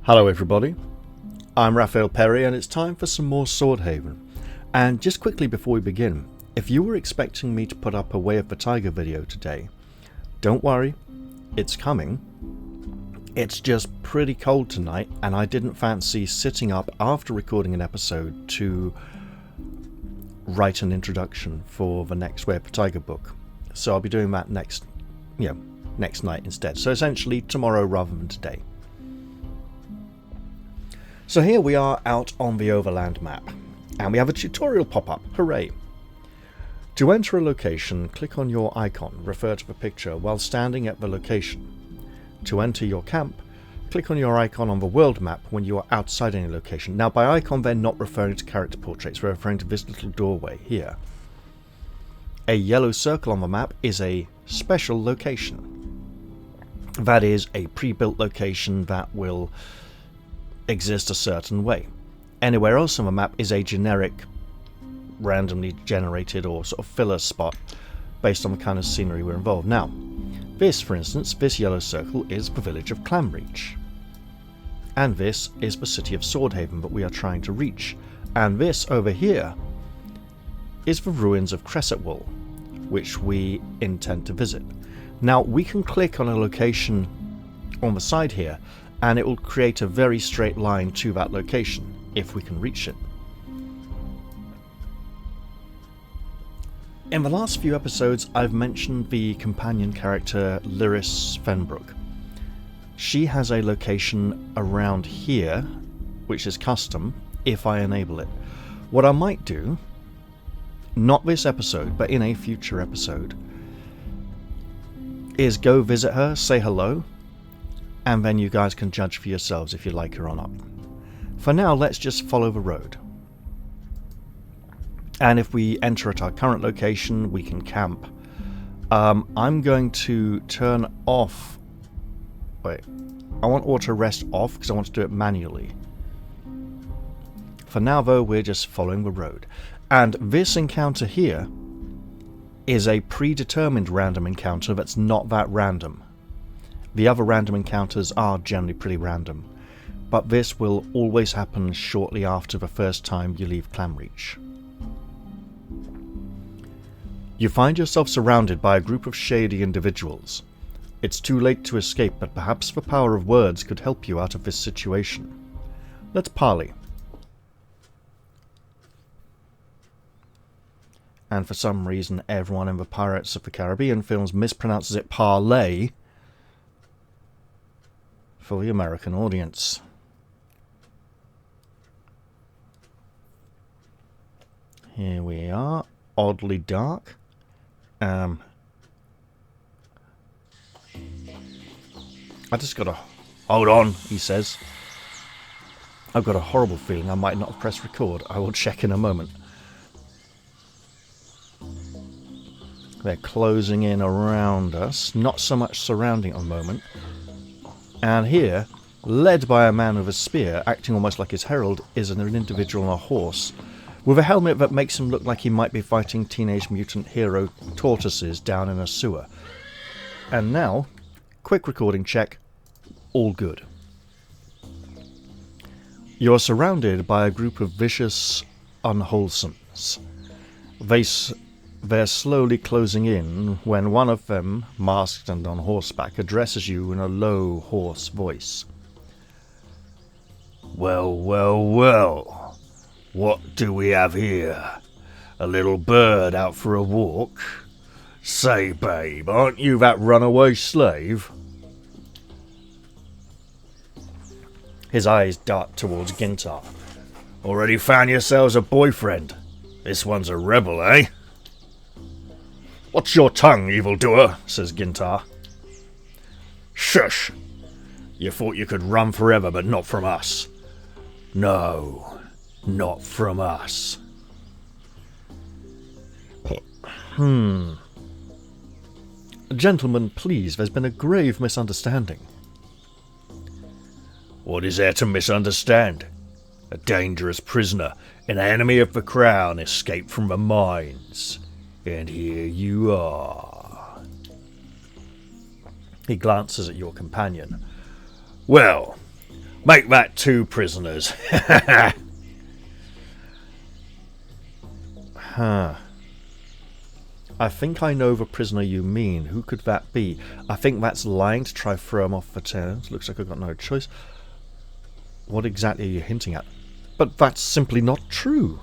Hello everybody, I'm Raphael Perry and it's time for some more Swordhaven. And just quickly before we begin, if you were expecting me to put up a Way of the Tiger video today, don't worry, it's coming. It's just pretty cold tonight and I didn't fancy sitting up after recording an episode to write an introduction for the next Way of the Tiger book. So I'll be doing that next night instead. So essentially tomorrow rather than today. So here we are out on the overland map, and we have a tutorial pop-up, hooray! To enter a location, click on your icon, refer to the picture while standing at the location. To enter your camp, click on your icon on the world map when you are outside any location. Now by icon they're not referring to character portraits, they're referring to this little doorway here. A yellow circle on the map is a special location. That is a pre-built location that will exist a certain way. Anywhere else on the map is a generic, randomly generated or sort of filler spot based on the kind of scenery we're involved. Now, this, for instance, this yellow circle is the village of Clamreach. And this is the city of Swordhaven that we are trying to reach. And this over here is the ruins of Cressetwall, which we intend to visit. Now, we can click on a location on the side here and it will create a very straight line to that location, if we can reach it. In the last few episodes, I've mentioned the companion character Lyris Fenbrook. She has a location around here, which is custom, if I enable it. What I might do, not this episode, but in a future episode, is go visit her, say hello, and then you guys can judge for yourselves if you like her or not. For now, let's just follow the road. And if we enter at our current location, we can camp. I'm going to turn off... Wait. I want auto rest off because I want to do it manually. For now, though, we're just following the road. And this encounter here is a predetermined random encounter that's not that random. The other random encounters are generally pretty random, but this will always happen shortly after the first time you leave Clamreach. You find yourself surrounded by a group of shady individuals. It's too late to escape, but perhaps the power of words could help you out of this situation. Let's parley. And for some reason everyone in the Pirates of the Caribbean films mispronounces it parlay for the American audience. Here we are, oddly dark. I just gotta... Hold on, he says. I've got a horrible feeling I might not have pressed record. I will check in a moment. They're closing in around us, not so much surrounding at the moment. And here, led by a man with a spear, acting almost like his herald, is an individual on a horse, with a helmet that makes him look like he might be fighting Teenage Mutant Hero tortoises down in a sewer. And now, quick recording check, all good. You're surrounded by a group of vicious unwholesomes. They're slowly closing in when one of them, masked and on horseback, addresses you in a low, hoarse voice. Well, well, well. What do we have here? A little bird out for a walk? Say, babe, aren't you that runaway slave? His eyes dart towards Gintar. Already found yourselves a boyfriend? This one's a rebel, eh? Watch your tongue, evildoer, says Gintar. Shush! You thought you could run forever, but not from us. No, not from us. Gentlemen, please, there's been a grave misunderstanding. What is there to misunderstand? A dangerous prisoner, an enemy of the crown, escaped from the mines. And here you are. He glances at your companion. Well, Make that 2 prisoners. Huh. I think I know the prisoner you mean. Who could that be? I think that's lying to try throw him off the terms. Looks like I've got no choice. What exactly are you hinting at? But that's simply not true.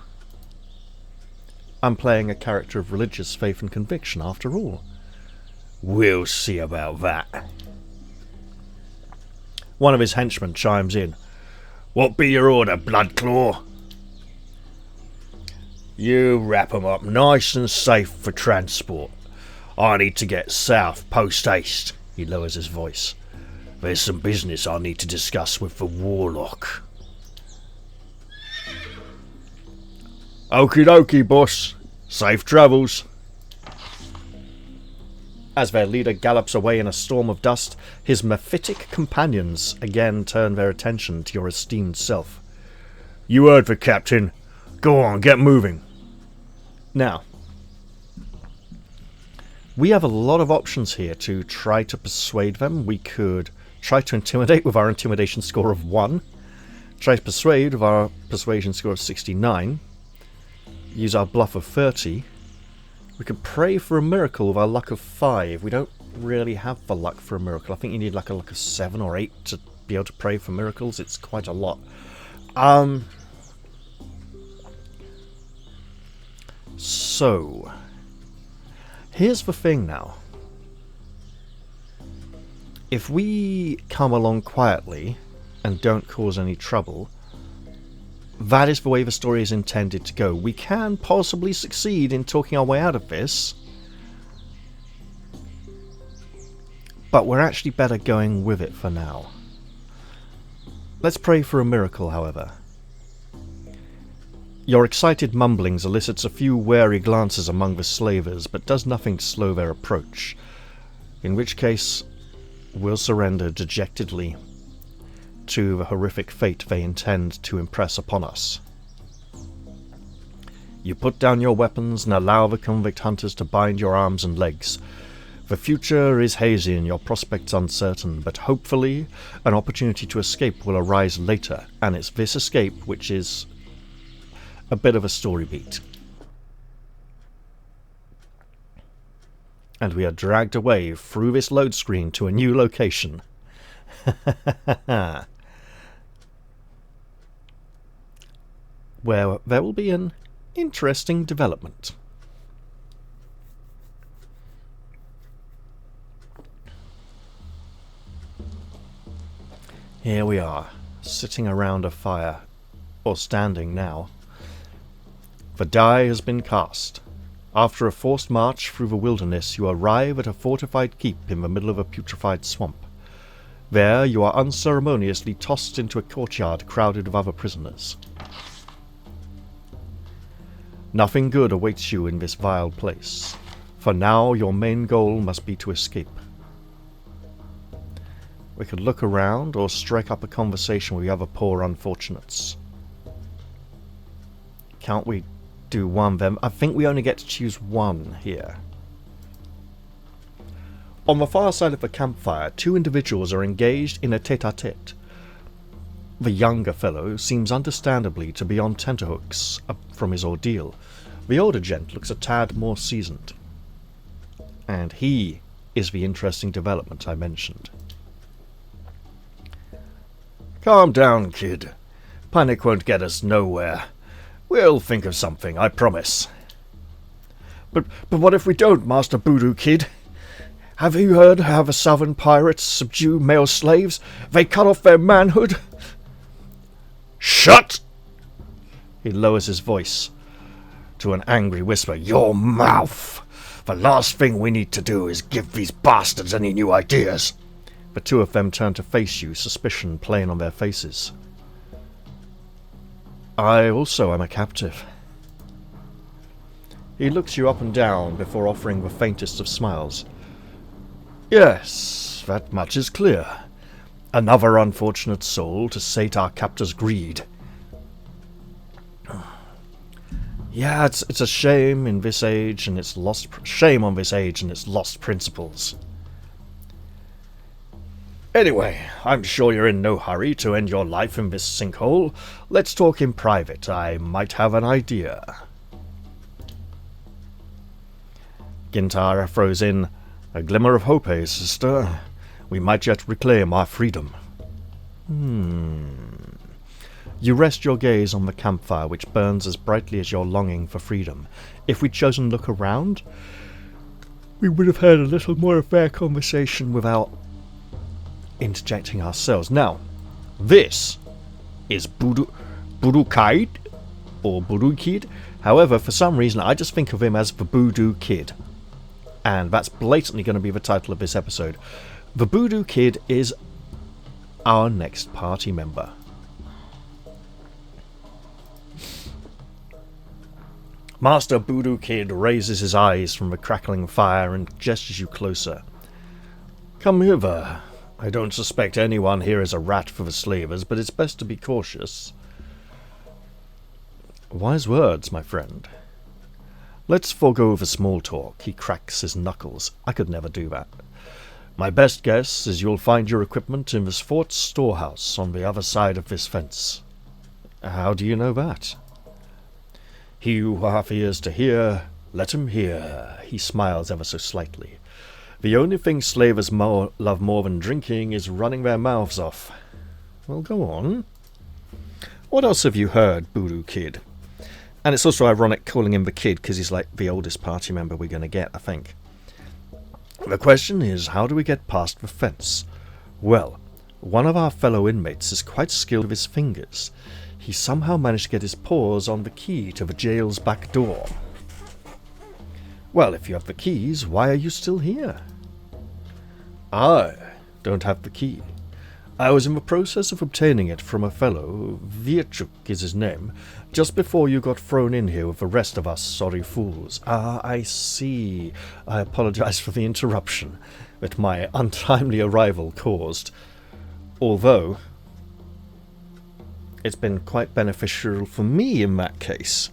I'm playing a character of religious faith and conviction, after all. We'll see about that. One of his henchmen chimes in. What be your order, Bloodclaw? You wrap 'em up nice and safe for transport. I need to get south post-haste. He lowers his voice. There's some business I need to discuss with the warlock. Okie dokie, boss. Safe travels. As their leader gallops away in a storm of dust, his mephitic companions again turn their attention to your esteemed self. You heard the captain. Go on, get moving. Now, we have a lot of options here to try to persuade them. We could try to intimidate with our intimidation score of 1, try to persuade with our persuasion score of 69, use our bluff of 30. We could pray for a miracle with our luck of 5. We don't really have the luck for a miracle. I think you need like a luck of 7 or 8 to be able to pray for miracles. It's quite a lot. So, here's the thing now. If we come along quietly and don't cause any trouble, that is the way the story is intended to go. We can possibly succeed in talking our way out of this, but we're actually better going with it for now. Let's pray for a miracle, however. Your excited mumblings elicits a few wary glances among the slavers, but does nothing to slow their approach, in which case we'll surrender dejectedly to the horrific fate they intend to impress upon us. You put down your weapons and allow the convict hunters to bind your arms and legs. The future is hazy and your prospects uncertain, but hopefully an opportunity to escape will arise later, and it's this escape which is a bit of a story beat. And we are dragged away through this load screen to a new location. Where there will be an interesting development. Here we are, sitting around a fire, or standing now. The die has been cast. After a forced march through the wilderness, you arrive at a fortified keep in the middle of a putrefied swamp. There, you are unceremoniously tossed into a courtyard crowded with other prisoners. Nothing good awaits you in this vile place, for now your main goal must be to escape. We could look around or strike up a conversation with the other poor unfortunates. Can't we do one of them? I think we only get to choose one here. On the far side of the campfire, 2 individuals are engaged in a tete-a-tete. The younger fellow seems understandably to be on tenterhooks from his ordeal. The older gent looks a tad more seasoned. And he is the interesting development I mentioned. Calm down, kid. Panic won't get us nowhere. We'll think of something, I promise. But what if we don't, Master Voodoo Kid? Have you heard how the southern pirates subdue male slaves? They cut off their manhood. Shut! He lowers his voice to an angry whisper. Your mouth! The last thing we need to do is give these bastards any new ideas. The 2 of them turn to face you, suspicion plain on their faces. I also am a captive. He looks you up and down before offering the faintest of smiles. Yes, that much is clear. Another unfortunate soul to sate our captor's greed. Yeah, it's a shame in this age and its lost shame on this age and its lost principles. Anyway, I'm sure you're in no hurry to end your life in this sinkhole. Let's talk in private. I might have an idea. Gintara throws in, "A glimmer of hope, eh, sister? We might yet reclaim our freedom." You rest your gaze on the campfire, which burns as brightly as your longing for freedom. If we'd chosen look around, we would have had a little more of their conversation without interjecting ourselves. Now, this is Budukide, or Budukid. However, for some reason, I just think of him as the Voodoo Kid. And that's blatantly going to be the title of this episode. The Voodoo Kid is our next party member. Master Voodoo Kid raises his eyes from the crackling fire and gestures you closer. "Come hither. I don't suspect anyone here is a rat for the slavers, but it's best to be cautious." "Wise words, my friend. Let's forego the small talk." He cracks his knuckles. I could never do that. "My best guess is you'll find your equipment in this fort's storehouse on the other side of this fence." "How do you know that?" "He who hath ears to hear, let him hear." He smiles ever so slightly. "The only thing slavers love more than drinking is running their mouths off." "Well, go on. What else have you heard, Voodoo Kid?" And it's also ironic calling him the kid, because he's like the oldest party member we're going to get, I think. "The question is, how do we get past the fence? Well, one of our fellow inmates is quite skilled with his fingers. He somehow managed to get his paws on the key to the jail's back door." "Well, if you have the keys, why are you still here?" "I don't have the key. I was in the process of obtaining it from a fellow, Viachuk is his name, just before you got thrown in here with the rest of us sorry fools." "Ah, I see. I apologize for the interruption that my untimely arrival caused. Although it's been quite beneficial for me in that case.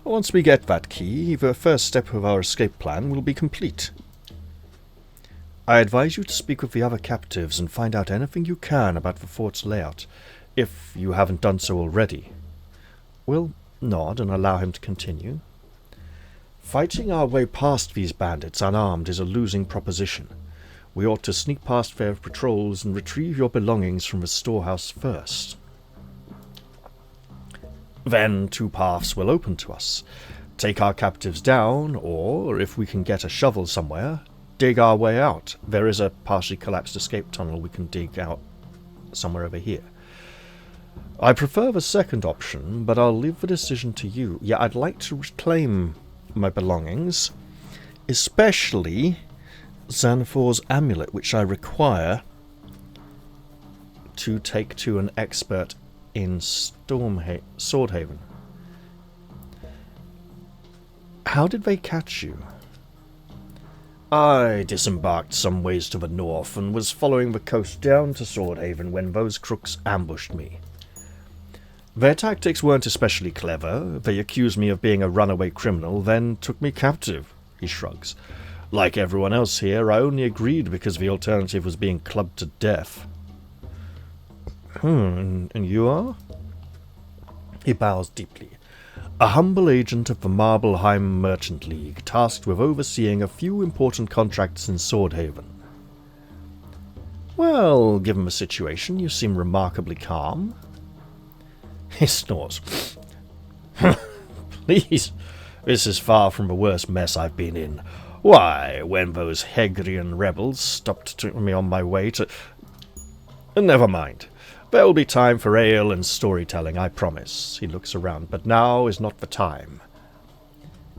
Once we get that key, the first step of our escape plan will be complete. I advise you to speak with the other captives and find out anything you can about the fort's layout, if you haven't done so already." We'll nod and allow him to continue. "Fighting our way past these bandits unarmed is a losing proposition. We ought to sneak past their patrols and retrieve your belongings from the storehouse first. Then 2 paths will open to us. Take our captives down, or, if we can get a shovel somewhere, dig our way out. There is a partially collapsed escape tunnel we can dig out somewhere over here. I prefer the second option, but I'll leave the decision to you. Yeah, I'd like to reclaim my belongings, especially Xanathor's amulet, which I require to take to an expert in Swordhaven. How did they catch you?" "I disembarked some ways to the north and was following the coast down to Swordhaven when those crooks ambushed me. Their tactics weren't especially clever. They accused me of being a runaway criminal, then took me captive." He shrugs. "Like everyone else here, I only agreed because the alternative was being clubbed to death." And you are?" He bows deeply. "A humble agent of the Marbleheim Merchant League, tasked with overseeing a few important contracts in Swordhaven." "Well, given the situation, you seem remarkably calm." He snores. "Please, this is far from the worst mess I've been in. Why, when those Hegrian rebels stopped me on my way to... Never mind. There will be time for ale and storytelling, I promise." He looks around, "but now is not the time."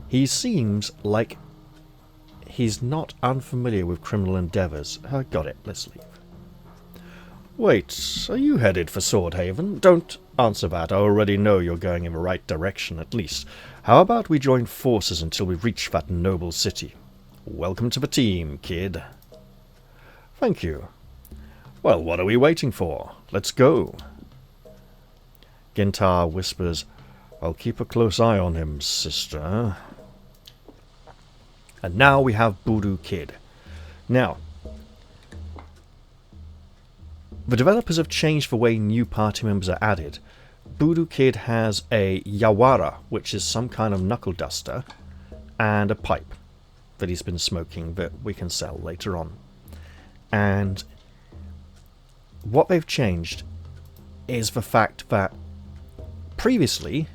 He seems like he's not unfamiliar with criminal endeavours. Got it, let's leave. "Wait, are you headed for Swordhaven? Don't answer that. I already know you're going in the right direction, at least. How about we join forces until we reach that noble city? Welcome to the team, kid." "Thank you. Well, what are we waiting for? Let's go." Gintar whispers, "I'll keep a close eye on him, sister." And now we have Voodoo Kid. Now, The developers have changed the way new party members are added. Voodoo Kid has a Yawara, which is some kind of knuckle duster, and a pipe that he's been smoking that we can sell later on. And what they've changed is the fact that previously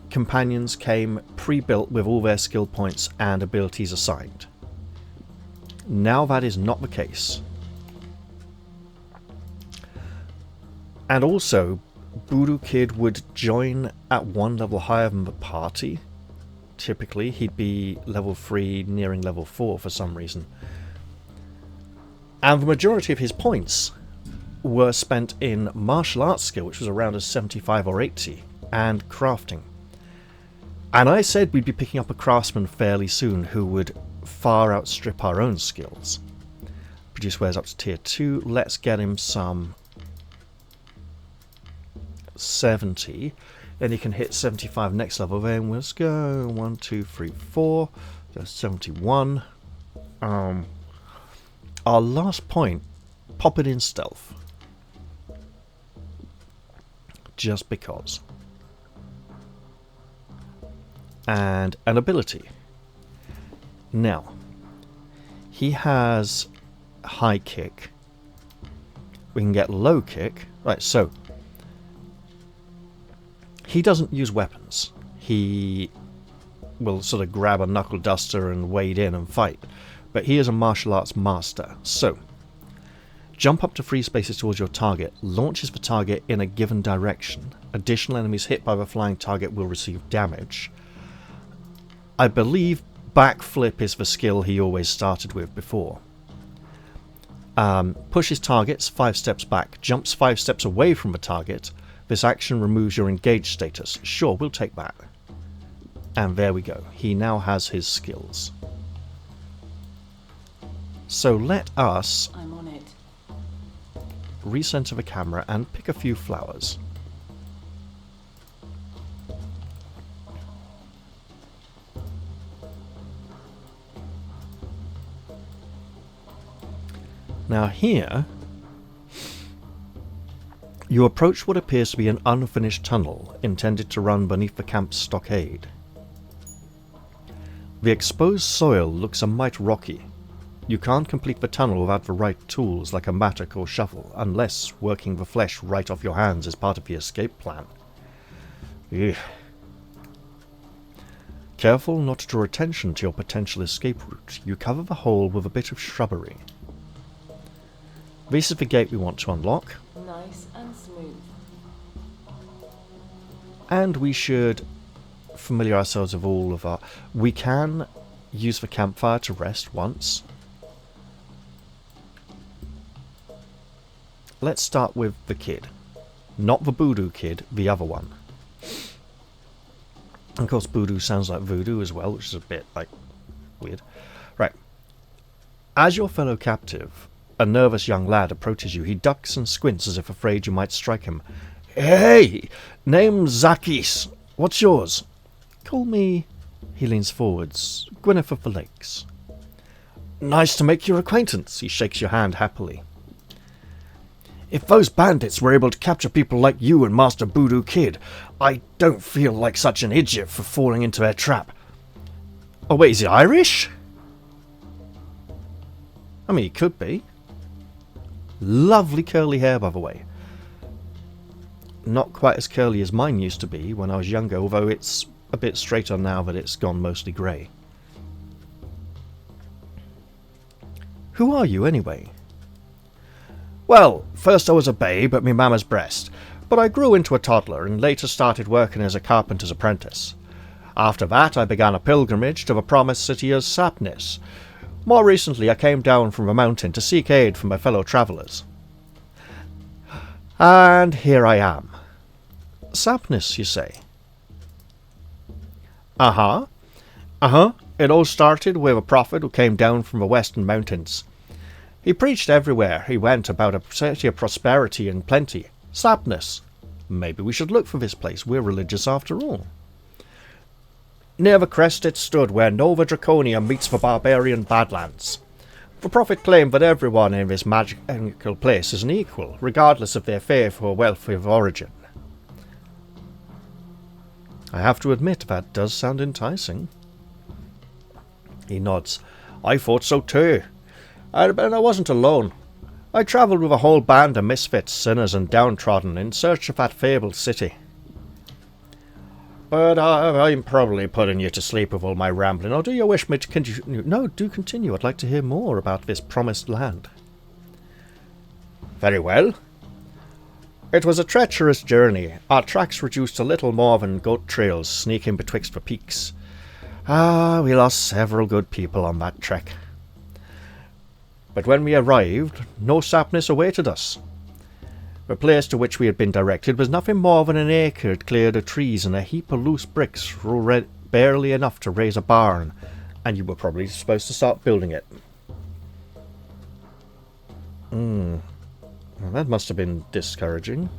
companions came pre-built with all their skill points and abilities assigned. Now that is not the case. And also, Voodoo Kid would join at one level higher than the party. Typically, he'd be level 3, nearing level 4 for some reason. And the majority of his points were spent in martial arts skill, which was around a 75 or 80, and crafting. And I said we'd be picking up a craftsman fairly soon who would far outstrip our own skills. Produce wares up to tier 2. Let's get him some 70. Then he can hit 75 next level. Then let's go 1, 2, 3, 4. That's 71. Our last point, pop it in stealth. Just because. And an ability. Now, he has high kick. We can get low kick. Right, so he doesn't use weapons. He will sort of grab a knuckle duster and wade in and fight. But he is a martial arts master. So, jump up to free spaces towards your target. Launches the target in a given direction. Additional enemies hit by the flying target will receive damage. I believe backflip is the skill he always started with before. Pushes targets 5 steps back. Jumps 5 steps away from the target. This action removes your engaged status. Sure, we'll take that. And there we go. He now has his skills. So let us I'm on it. recenter the camera and pick a few flowers. Now here, you approach what appears to be an unfinished tunnel intended to run beneath the camp's stockade. The exposed soil looks a mite rocky. You can't complete the tunnel without the right tools like a mattock or shovel, unless working the flesh right off your hands is part of the escape plan. Ugh. Careful not to draw attention to your potential escape route, you cover the hole with a bit of shrubbery. This is the gate we want to unlock. Nice and smooth. And we should familiar ourselves with all of our... We can use the campfire to rest once. Let's start with the kid. Not the Voodoo Kid, the other one. Of course, Voodoo sounds like voodoo as well, which is a bit, like, weird. Right. As your fellow captive, a nervous young lad approaches you. He ducks and squints as if afraid you might strike him. Hey! Name's Zakis. What's yours? Call me... He leans forwards. Gwyneth of the Lakes. Nice to make your acquaintance. He shakes your hand happily. If those bandits were able to capture people like you and Master Voodoo Kid, I don't feel like such an idiot for falling into their trap. Oh wait, is he Irish? I mean, he could be. Lovely curly hair, by the way. Not quite as curly as mine used to be when I was younger, although it's a bit straighter now that it's gone mostly grey. Who are you, anyway? Well, first I was a babe at me mama's breast, but I grew into a toddler and later started working as a carpenter's apprentice. After that I began a pilgrimage to the promised city of Sapnis. More recently I came down from the mountain to seek aid from my fellow travellers. And here I am. Sapnis, you say? Uh-huh. It all started with a prophet who came down from the western mountains. He preached everywhere he went about a city of prosperity and plenty. Sapnis. Maybe we should look for this place. We're religious after all. Near the crest it stood where Nova Draconia meets the barbarian Badlands. The prophet claimed that everyone in this magical place is an equal, regardless of their faith or wealth of origin. I have to admit, that does sound enticing. He nods. I thought so too. And I wasn't alone. I travelled with a whole band of misfits, sinners and downtrodden in search of that fabled city. But I'm probably putting you to sleep with all my rambling, or do you wish me to continue? No, do continue. I'd like to hear more about this promised land. Very well. It was a treacherous journey. Our tracks reduced to little more than goat trails sneaking betwixt the peaks. We lost several good people on that trek. But when we arrived, no sapness awaited us. The place to which we had been directed was nothing more than an acre cleared of trees and a heap of loose bricks barely enough to raise a barn, and you were probably supposed to start building it. Well, that must have been discouraging.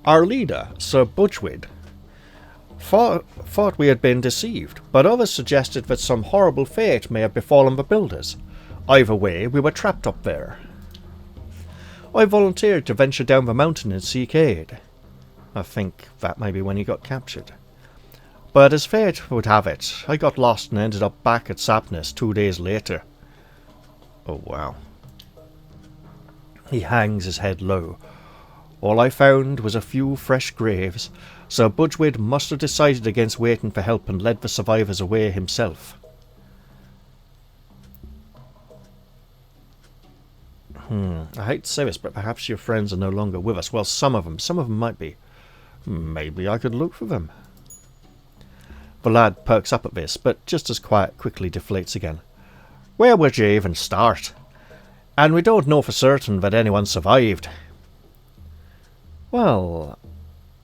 Our leader, Sir Budgewid, thought we had been deceived, but others suggested that some horrible fate may have befallen the builders. Either way, we were trapped up there. I volunteered to venture down the mountain and seek aid. I think that may be when he got captured. But as fate would have it, I got lost and ended up back at Sapness 2 days later. Oh wow. He hangs his head low. All I found was a few fresh graves, so Budgewid must have decided against waiting for help and led the survivors away himself. I hate to say this, but perhaps your friends are no longer with us. Well, some of them might be. Maybe I could look for them. The lad perks up at this, but just as quickly deflates again. Where would you even start? And we don't know for certain that anyone survived. Well,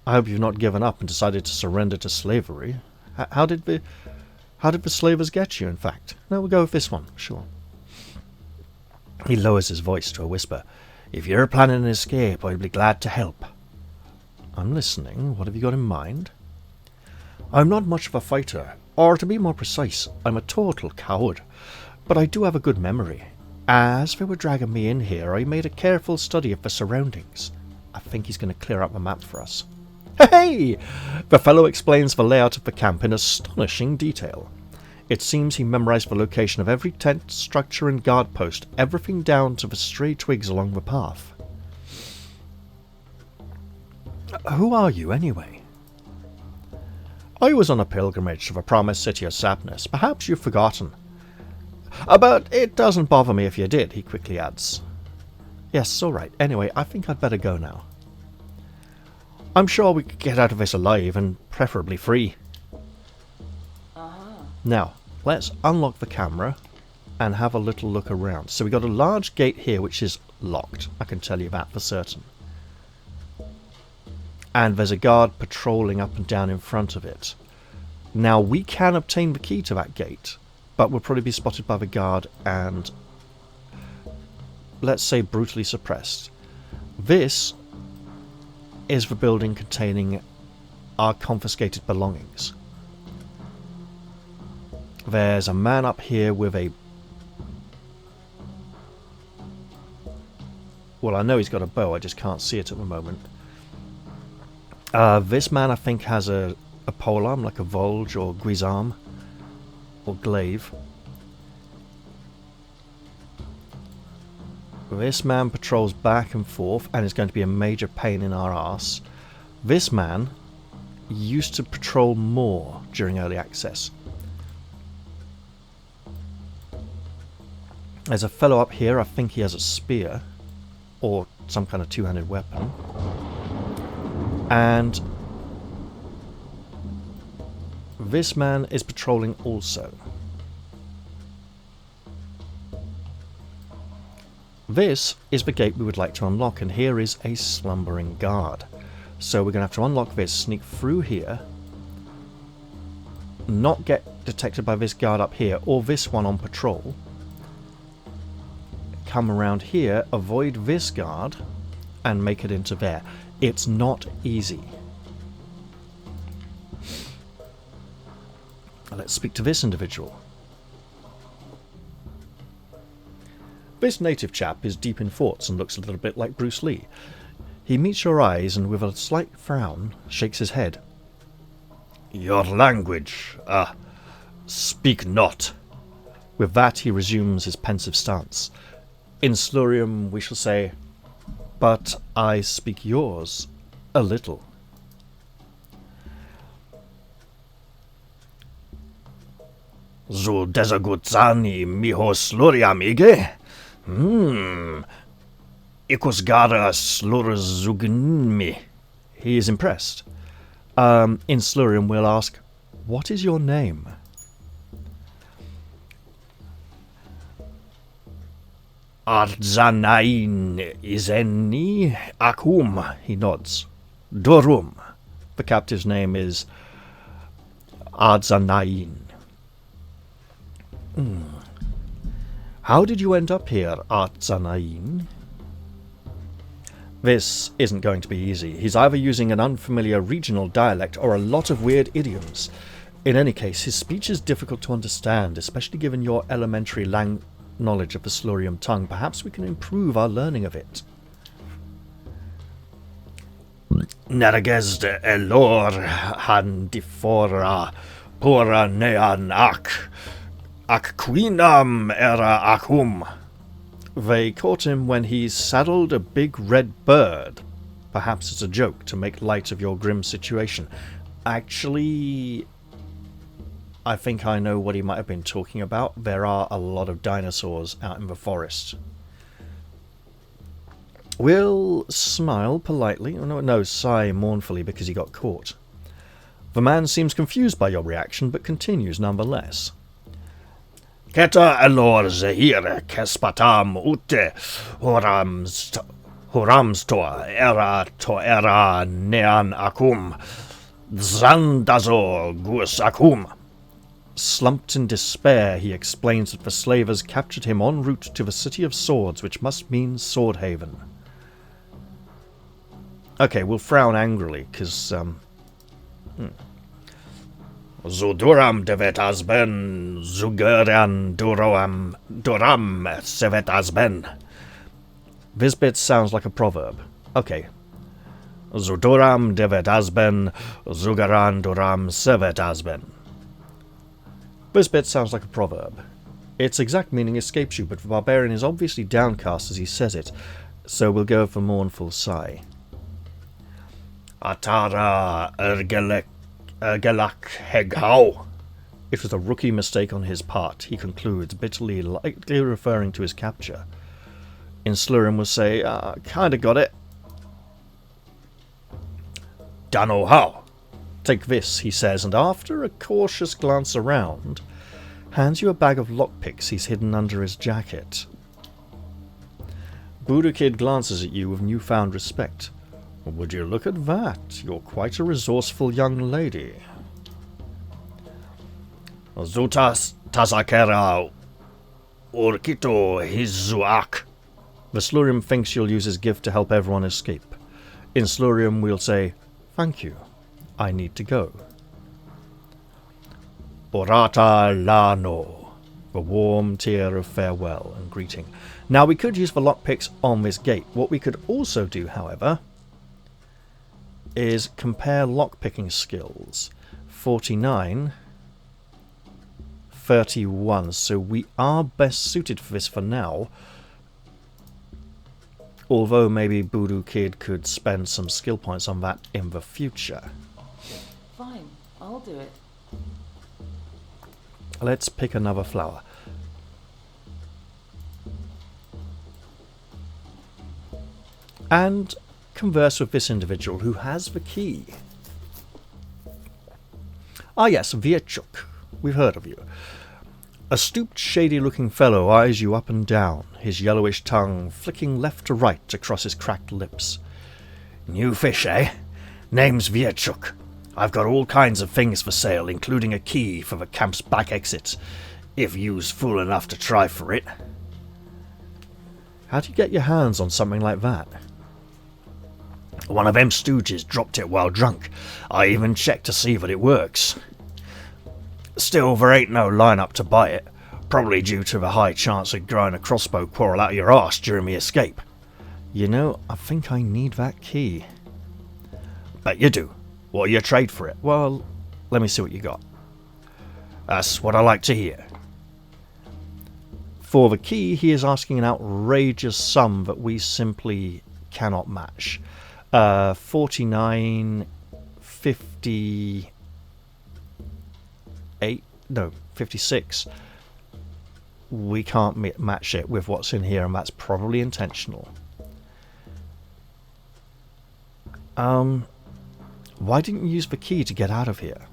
I hope you've not given up and decided to surrender to slavery. How did the slavers get you, in fact? No, we'll go with this one, sure. He lowers his voice to a whisper. If you're planning an escape, I'd be glad to help. I'm listening. What have you got in mind? I'm not much of a fighter, or to be more precise, I'm a total coward. But I do have a good memory. As they were dragging me in here, I made a careful study of the surroundings. I think he's going to clear up the map for us. Hey! The fellow explains the layout of the camp in astonishing detail. It seems he memorized the location of every tent, structure and guard post, everything down to the stray twigs along the path. Who are you, anyway? I was on a pilgrimage to the promised city of Sapness. Perhaps you've forgotten. But it doesn't bother me if you did, he quickly adds. Yes, all right. Anyway, I think I'd better go now. I'm sure we could get out of this alive and preferably free. Now, let's unlock the camera and have a little look around. So we got a large gate here which is locked. I can tell you that for certain. And there's a guard patrolling up and down in front of it. Now, we can obtain the key to that gate, but we'll probably be spotted by the guard and, let's say, brutally suppressed. This is the building containing our confiscated belongings. There's a man up here with a... Well, I know he's got a bow, I just can't see it at the moment. This man, I think, has a polearm, like a Volge or Guisarme, or Glaive. This man patrols back and forth and is going to be a major pain in our arse. This man used to patrol more during early access. There's a fellow up here, I think he has a spear, or some kind of two-handed weapon. And this man is patrolling also. This is the gate we would like to unlock, and here is a slumbering guard. So we're going to have to unlock this, sneak through here, not get detected by this guard up here, or this one on patrol. Come around here, avoid this guard, and make it into there. It's not easy. Let's speak to this individual. This native chap is deep in thoughts and looks a little bit like Bruce Lee. He meets your eyes and with a slight frown shakes his head. Your language, speak not. With that he resumes his pensive stance. In Slurium we shall say, but I speak yours a little. Zu dezagutzani miho Sluriamige? Ikos gara Slurzugnmi. He is impressed. In Slurium we'll ask, what is your name? Ardzanain Izeni Akum. He nods. Dorum. The captive's name is Ardzanain. How did you end up here, Ardzanain? This isn't going to be easy. He's either using an unfamiliar regional dialect or a lot of weird idioms. In any case, his speech is difficult to understand, especially given your elementary knowledge of the Slurium tongue. Perhaps we can improve our learning of it. Nergezde elor handifora pora nean ak quinam era akum. They caught him when he saddled a big red bird. Perhaps it's a joke to make light of your grim situation. Actually, I think I know what he might have been talking about. There are a lot of dinosaurs out in the forest. We'll smile politely. Oh, no, sigh mournfully because he got caught. The man seems confused by your reaction, but continues nonetheless. Keta elor zehir kespatam ute horamstoa era to era nean akum zandazor gus akum. Slumped in despair, he explains that the slavers captured him en route to the City of Swords, which must mean Swordhaven. Okay, we'll frown angrily, because, Zuduram devet asben, zugeran duram sevet asben. This bit sounds like a proverb. Okay. Zuduram devet asben, zugeran duram sevet asben. This bit sounds like a proverb. Its exact meaning escapes you, but the barbarian is obviously downcast as he says it, so we'll go for a mournful sigh. Atara ergelak heghau. It was a rookie mistake on his part, he concludes, bitterly, likely referring to his capture. In Slurium we'll say, kinda got it. Dunno how. Take this, he says, and after a cautious glance around, hands you a bag of lockpicks he's hidden under his jacket. Baldur Kid glances at you with newfound respect. Would you look at that? You're quite a resourceful young lady. Zutas tazakera urkito hizuak. The Slurium thinks you'll use his gift to help everyone escape. In Slurium we'll say, thank you. I need to go. Orata lano. The warm tear of farewell and greeting. Now we could use the lockpicks on this gate. What we could also do, however, is compare lockpicking skills. 49, 31. So we are best suited for this for now. Although maybe Baldur Kid could spend some skill points on that in the future. Fine, I'll do it. Let's pick another flower. And converse with this individual who has the key. Ah yes, Viechuk. We've heard of you. A stooped, shady-looking fellow eyes you up and down, his yellowish tongue flicking left to right across his cracked lips. New fish, eh? Name's Viechuk. I've got all kinds of things for sale, including a key for the camp's back exit, if you's fool enough to try for it. How do you get your hands on something like that? One of them stooges dropped it while drunk. I even checked to see that it works. Still, there ain't no line-up to buy it. Probably due to the high chance of growing a crossbow quarrel out of your arse during my escape. You know, I think I need that key. Bet you do. What'll you trade for it? Well, let me see what you got. That's what I like to hear. For the key, he is asking an outrageous sum that we simply cannot match. 56. We can't match it with what's in here, and that's probably intentional. Why didn't you use the key to get out of here?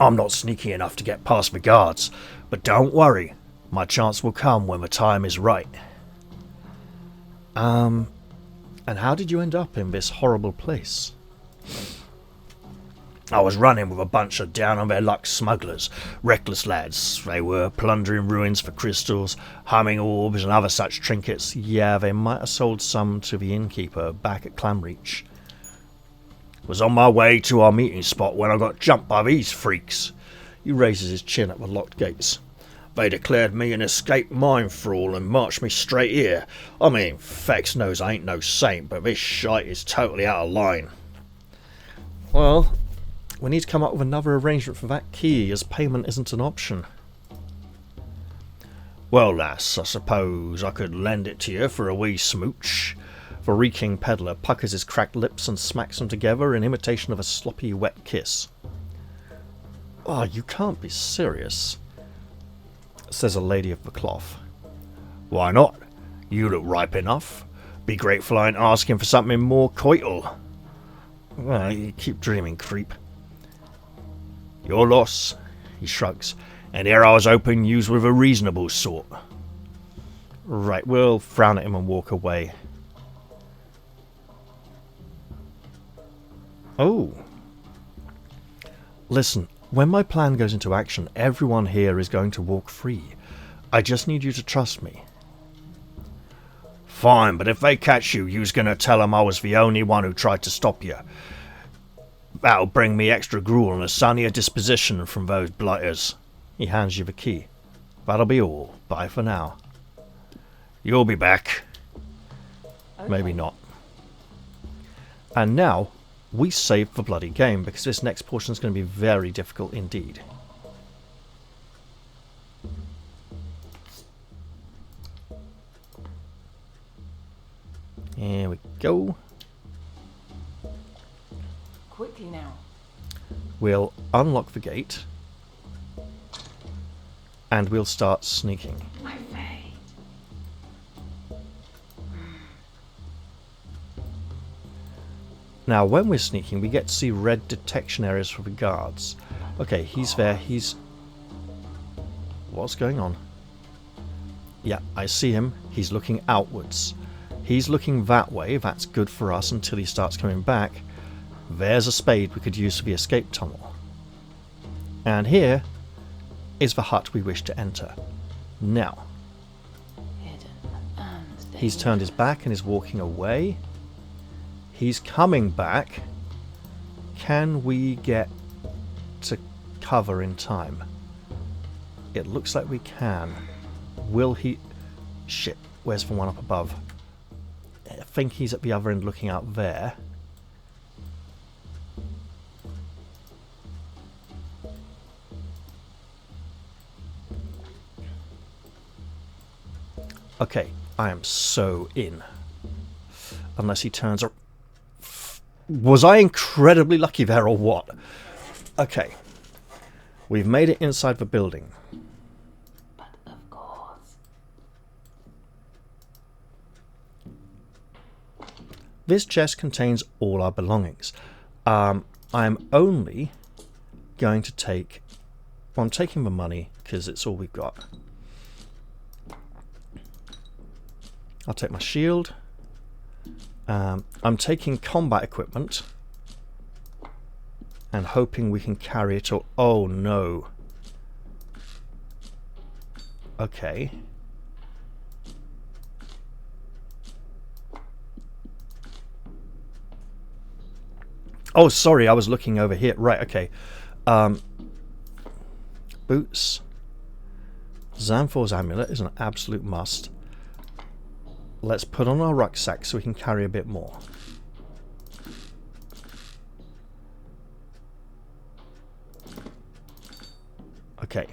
I'm not sneaky enough to get past the guards, but don't worry, my chance will come when the time is right. And how did you end up in this horrible place? I was running with a bunch of down-on-their-luck smugglers, reckless lads. They were plundering ruins for crystals, humming orbs and other such trinkets. Yeah, they might have sold some to the innkeeper back at Clamreach. Was on my way to our meeting spot when I got jumped by these freaks. He raises his chin at the locked gates. They declared me an escaped mine thrall and marched me straight here. I mean, Fex knows I ain't no saint, but this shite is totally out of line. Well, we need to come up with another arrangement for that key, as payment isn't an option. Well, lass, I suppose I could lend it to you for a wee smooch. The reeking peddler puckers his cracked lips and smacks them together in imitation of a sloppy, wet kiss. Oh, you can't be serious, says a lady of the cloth. Why not? You look ripe enough. Be grateful I ain't asking for something more coital. Well, you keep dreaming, creep. Your loss, he shrugs, and here I was hoping yous were a reasonable sort. Right, we'll frown at him and walk away. Oh. Listen, when my plan goes into action, everyone here is going to walk free. I just need you to trust me. Fine, but if they catch you, you's gonna tell them I was the only one who tried to stop you. That'll bring me extra gruel and a sunnier disposition from those blighters. He hands you the key. That'll be all. Bye for now. You'll be back. Okay. Maybe not. And now, we save the bloody game, because this next portion is going to be very difficult indeed. Here we go. Quickly now. We'll unlock the gate. And we'll start sneaking. My fate. Now, when we're sneaking, we get to see red detection areas for the guards. Okay, he's there. He's... What's going on? Yeah, I see him. He's looking outwards. He's looking that way. That's good for us until he starts coming back. There's a spade we could use for the escape tunnel. And here is the hut we wish to enter. Now, Hidden and he's turned his back and is walking away. He's coming back. Can we get to cover in time? It looks like we can. Will he... Shit, where's the one up above? I think he's at the other end looking out there. Okay, I am so in. Unless he turns around. Was I incredibly lucky there or what? Okay. We've made it inside the building. But of course. This chest contains all our belongings. I'm only going to take... Well, I'm taking the money because it's all we've got. I'll take my shield. I'm taking combat equipment and hoping we can carry it all. Oh no. Okay. Oh, sorry, I was looking over here. Right, okay. Boots. Xanthor's amulet is an absolute must. Let's put on our rucksack so we can carry a bit more. Okay.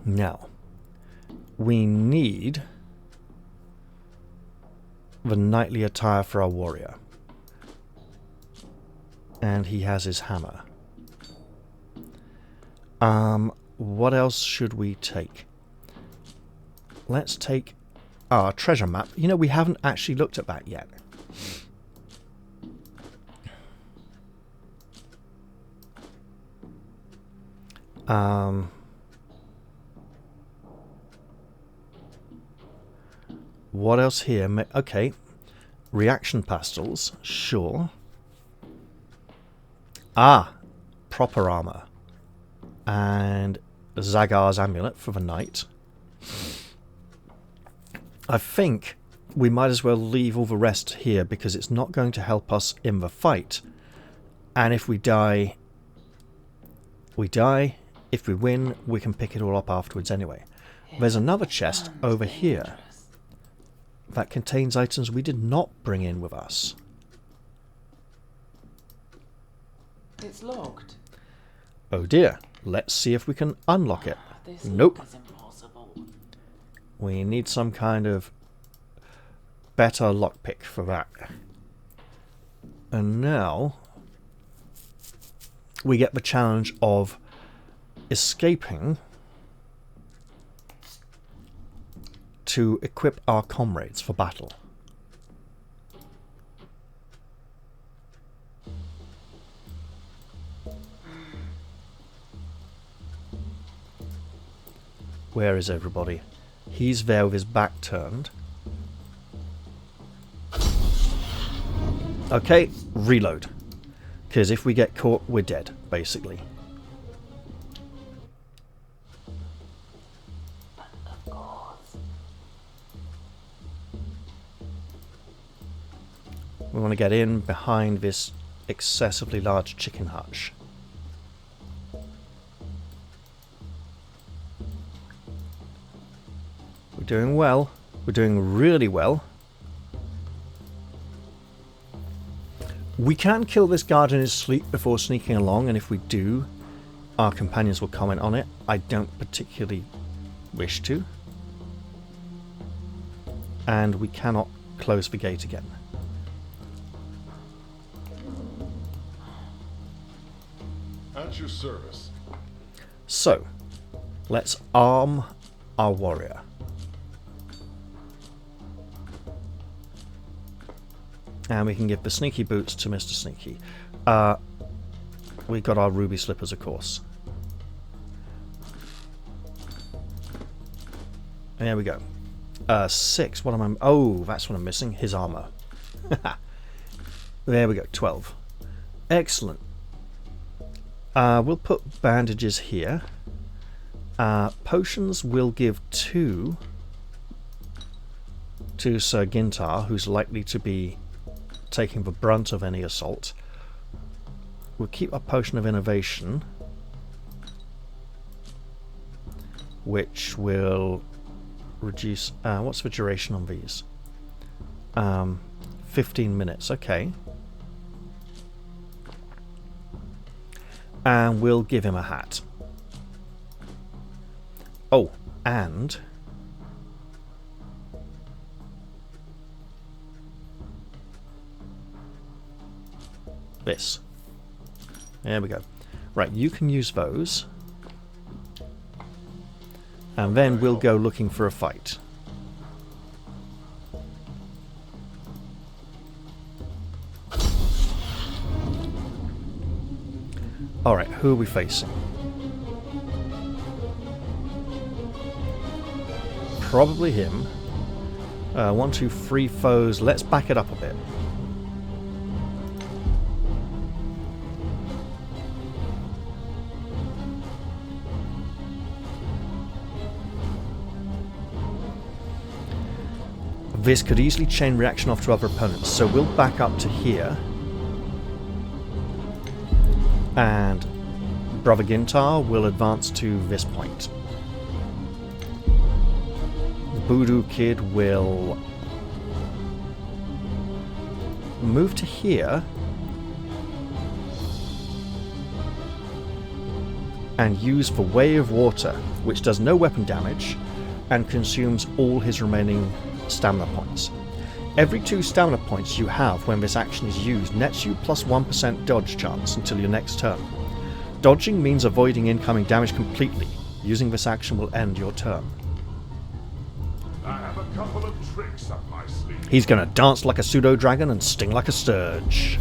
Now, we need the knightly attire for our warrior. And he has his hammer. What else should we take? Let's take our treasure map. You know, we haven't actually looked at that yet. What else here? Okay. Reaction pastels. Sure. Ah. Proper armor. And Zagar's amulet for the knight. I think we might as well leave all the rest here because it's not going to help us in the fight. And if we die, we die. If we win, we can pick it all up afterwards anyway. There's another chest over here that contains items we did not bring in with us. It's locked. Oh dear. Let's see if we can unlock it. This Nope. lock is impossible. We need some kind of better lockpick for that. And now we get the challenge of escaping to equip our comrades for battle. Where is everybody? He's there with his back turned. Okay, reload. Because if we get caught, we're dead, basically. But of course. We want to get in behind this excessively large chicken hutch. We're doing well. We're doing really well. We can kill this guard in his sleep before sneaking along, and if we do, our companions will comment on it. I don't particularly wish to. And we cannot close the gate again. At your service. So, let's arm our warrior. And we can give the sneaky boots to Mr. Sneaky. We got our ruby slippers, of course. There we go. 6. What am I... Oh, that's what I'm missing. His armor. There we go. 12. Excellent. We'll put bandages here. Potions we'll give 2 to Sir Gintar, who's likely to be taking the brunt of any assault. We'll keep a potion of innovation, which will reduce... what's the duration on these? 15 minutes, okay. And we'll give him a hat. Oh, and... this. There we go. Right, you can use those. And then we'll go looking for a fight. Alright, who are we facing? Probably him. 1, 2, 3 foes. Let's back it up a bit. This could easily chain reaction off to other opponents, so we'll back up to here and Brother Gintar will advance to this point. Voodoo Kid will move to here and use the Way of Water, which does no weapon damage and consumes all his remaining stamina points. Every 2 stamina points you have when this action is used nets you plus 1% dodge chance until your next turn. Dodging means avoiding incoming damage completely. Using this action will end your turn. I have a couple of tricks up my sleeve. He's gonna dance like a pseudo-dragon and sting like a sturge.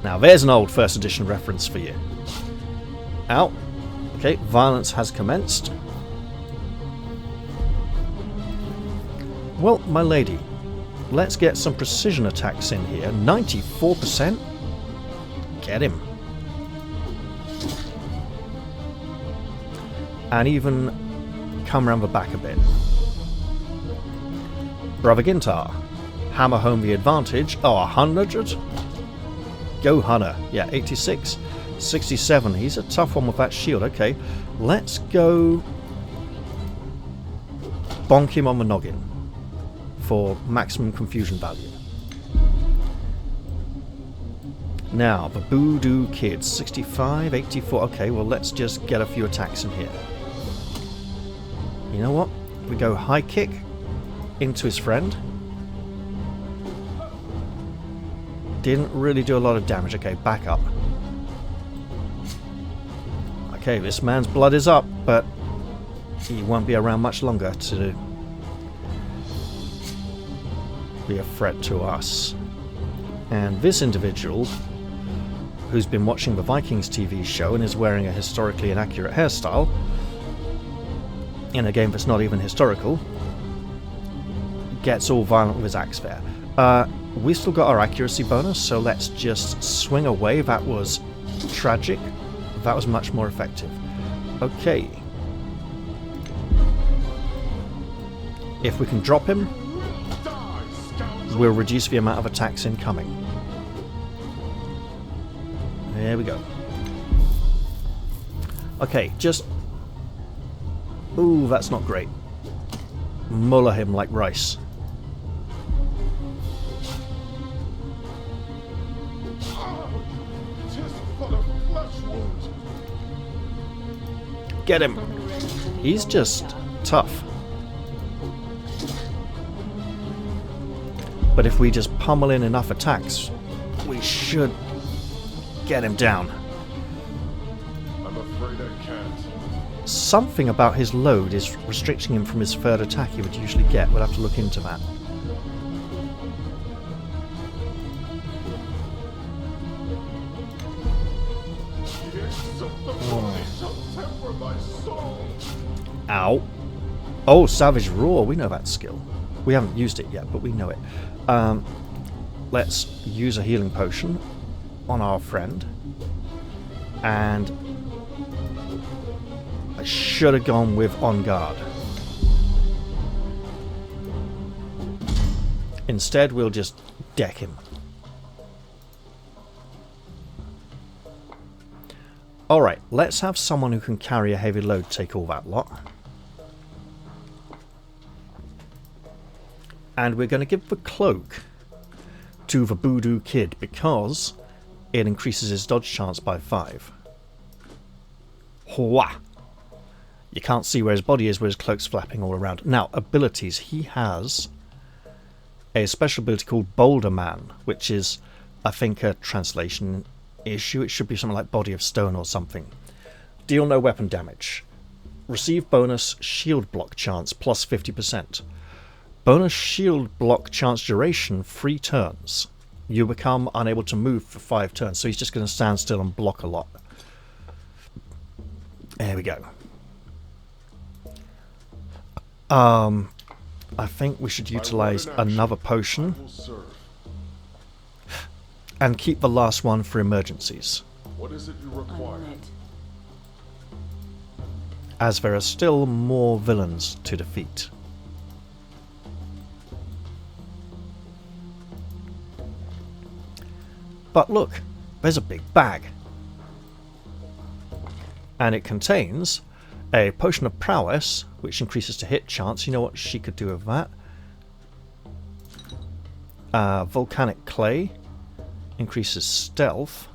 Now there's an old first edition reference for you. Ow. Okay, violence has commenced. Well, my lady, let's get some precision attacks in here. 94%? Get him. And even come around the back a bit. Brother Gintar, hammer home the advantage. Oh, 100? Go Hunter. Yeah, 86. 67. He's a tough one with that shield. Okay, let's go bonk him on the noggin for maximum confusion value. Now, the Voodoo Kid. 65, 84. Okay, well, let's just get a few attacks in here. You know what? We go high kick into his friend. Didn't really do a lot of damage. Okay, back up. Okay, this man's blood is up, but he won't be around much longer to be a threat to us. And this individual, who's been watching the Vikings TV show and is wearing a historically inaccurate hairstyle, in a game that's not even historical, gets all violent with his axe there. We still got our accuracy bonus, so let's just swing away. That was tragic. That was much more effective. Okay. If we can drop him, we'll reduce the amount of attacks incoming. There we go. Okay, just... Ooh, that's not great. Muller him like rice. Get him! He's just tough. But if we just pummel in enough attacks, we should get him down. I'm afraid I can't. Something about his load is restricting him from his third attack he would usually get. We'll have to look into that. Ow. Oh, Savage Roar. We know that skill. We haven't used it yet, but we know it. Let's use a healing potion on our friend. And I should have gone with On Guard. Instead, we'll just deck him. Alright, let's have someone who can carry a heavy load take all that lot. And we're going to give the cloak to the Voodoo Kid because it increases his dodge chance by 5. Hwah! You can't see where his body is, where his cloak's flapping all around. Now, abilities. He has a special ability called Boulder Man, which is, I think, a translation issue. It should be something like Body of Stone or something. Deal no weapon damage. Receive bonus shield block chance plus 50%. Bonus shield block chance duration 3 turns. You become unable to move for 5 turns, so he's just going to stand still and block a lot. There we go. I think we should utilize another potion and keep the last one for emergencies, What is it you require? as there are still more villains to defeat. But look, there's a big bag. And it contains a potion of prowess, which increases to hit chance. You know what she could do with that? Volcanic clay increases stealth,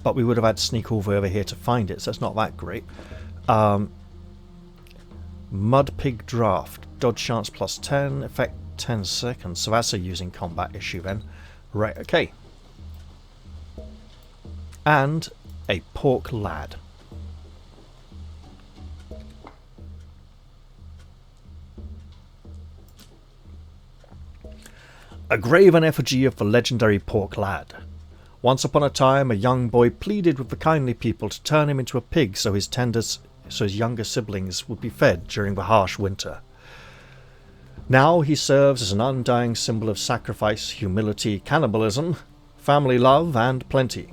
but we would have had to sneak over here to find it, so it's not that great. Mud pig draft, dodge chance plus 10, effect 10 seconds, so that's a using combat issue then. Right, okay. And a pork lad. A graven effigy of the legendary pork lad. Once upon a time, a young boy pleaded with the kindly people to turn him into a pig so his younger siblings would be fed during the harsh winter. Now he serves as an undying symbol of sacrifice, humility, cannibalism, family love, and plenty.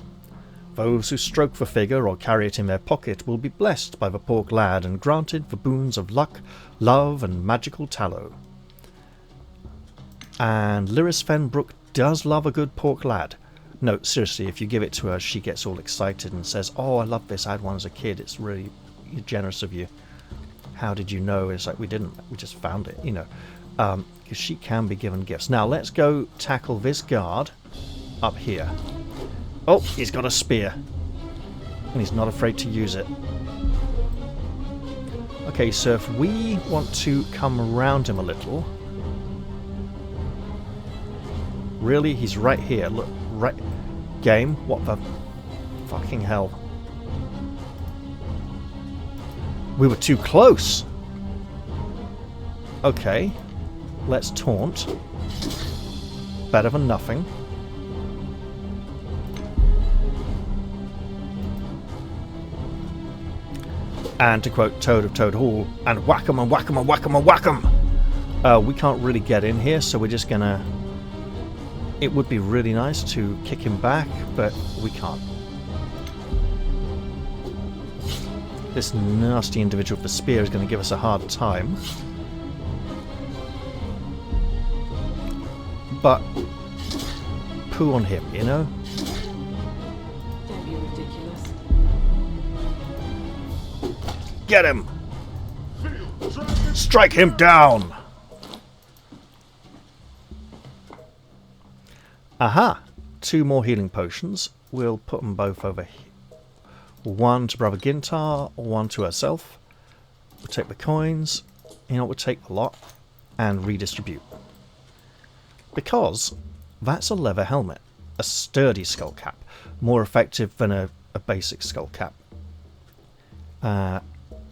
Those who stroke the figure or carry it in their pocket will be blessed by the pork lad and granted the boons of luck, love, and magical tallow. And Lyris Fenbrook does love a good pork lad. No, seriously, if you give it to her, she gets all excited and says, "Oh, I love this, I had one as a kid, it's really generous of you. How did you know?" It's like, we didn't, we just found it, you know. Because she can be given gifts. Now, let's go tackle this guard up here. Oh, he's got a spear. And he's not afraid to use it. Okay, so if we want to come around him a little... Really? He's right here. Look, right... Game? What the... fucking hell. We were too close! Okay. Let's taunt. Better than nothing. And to quote Toad of Toad Hall, and whack 'em and whack 'em and whack 'em and whack 'em! We can't really get in here, so we're just gonna... It would be really nice to kick him back, but we can't. This nasty individual with the spear is going to give us a hard time. But poo on him, you know? Don't be ridiculous. Get him! Strike him down! Aha! 2 more healing potions. We'll put them both over here. One to Brother Gintar, one to herself. We'll take the coins. You know, we'll take the lot and redistribute. Because that's a leather helmet. A sturdy skull cap. More effective than a basic skull cap.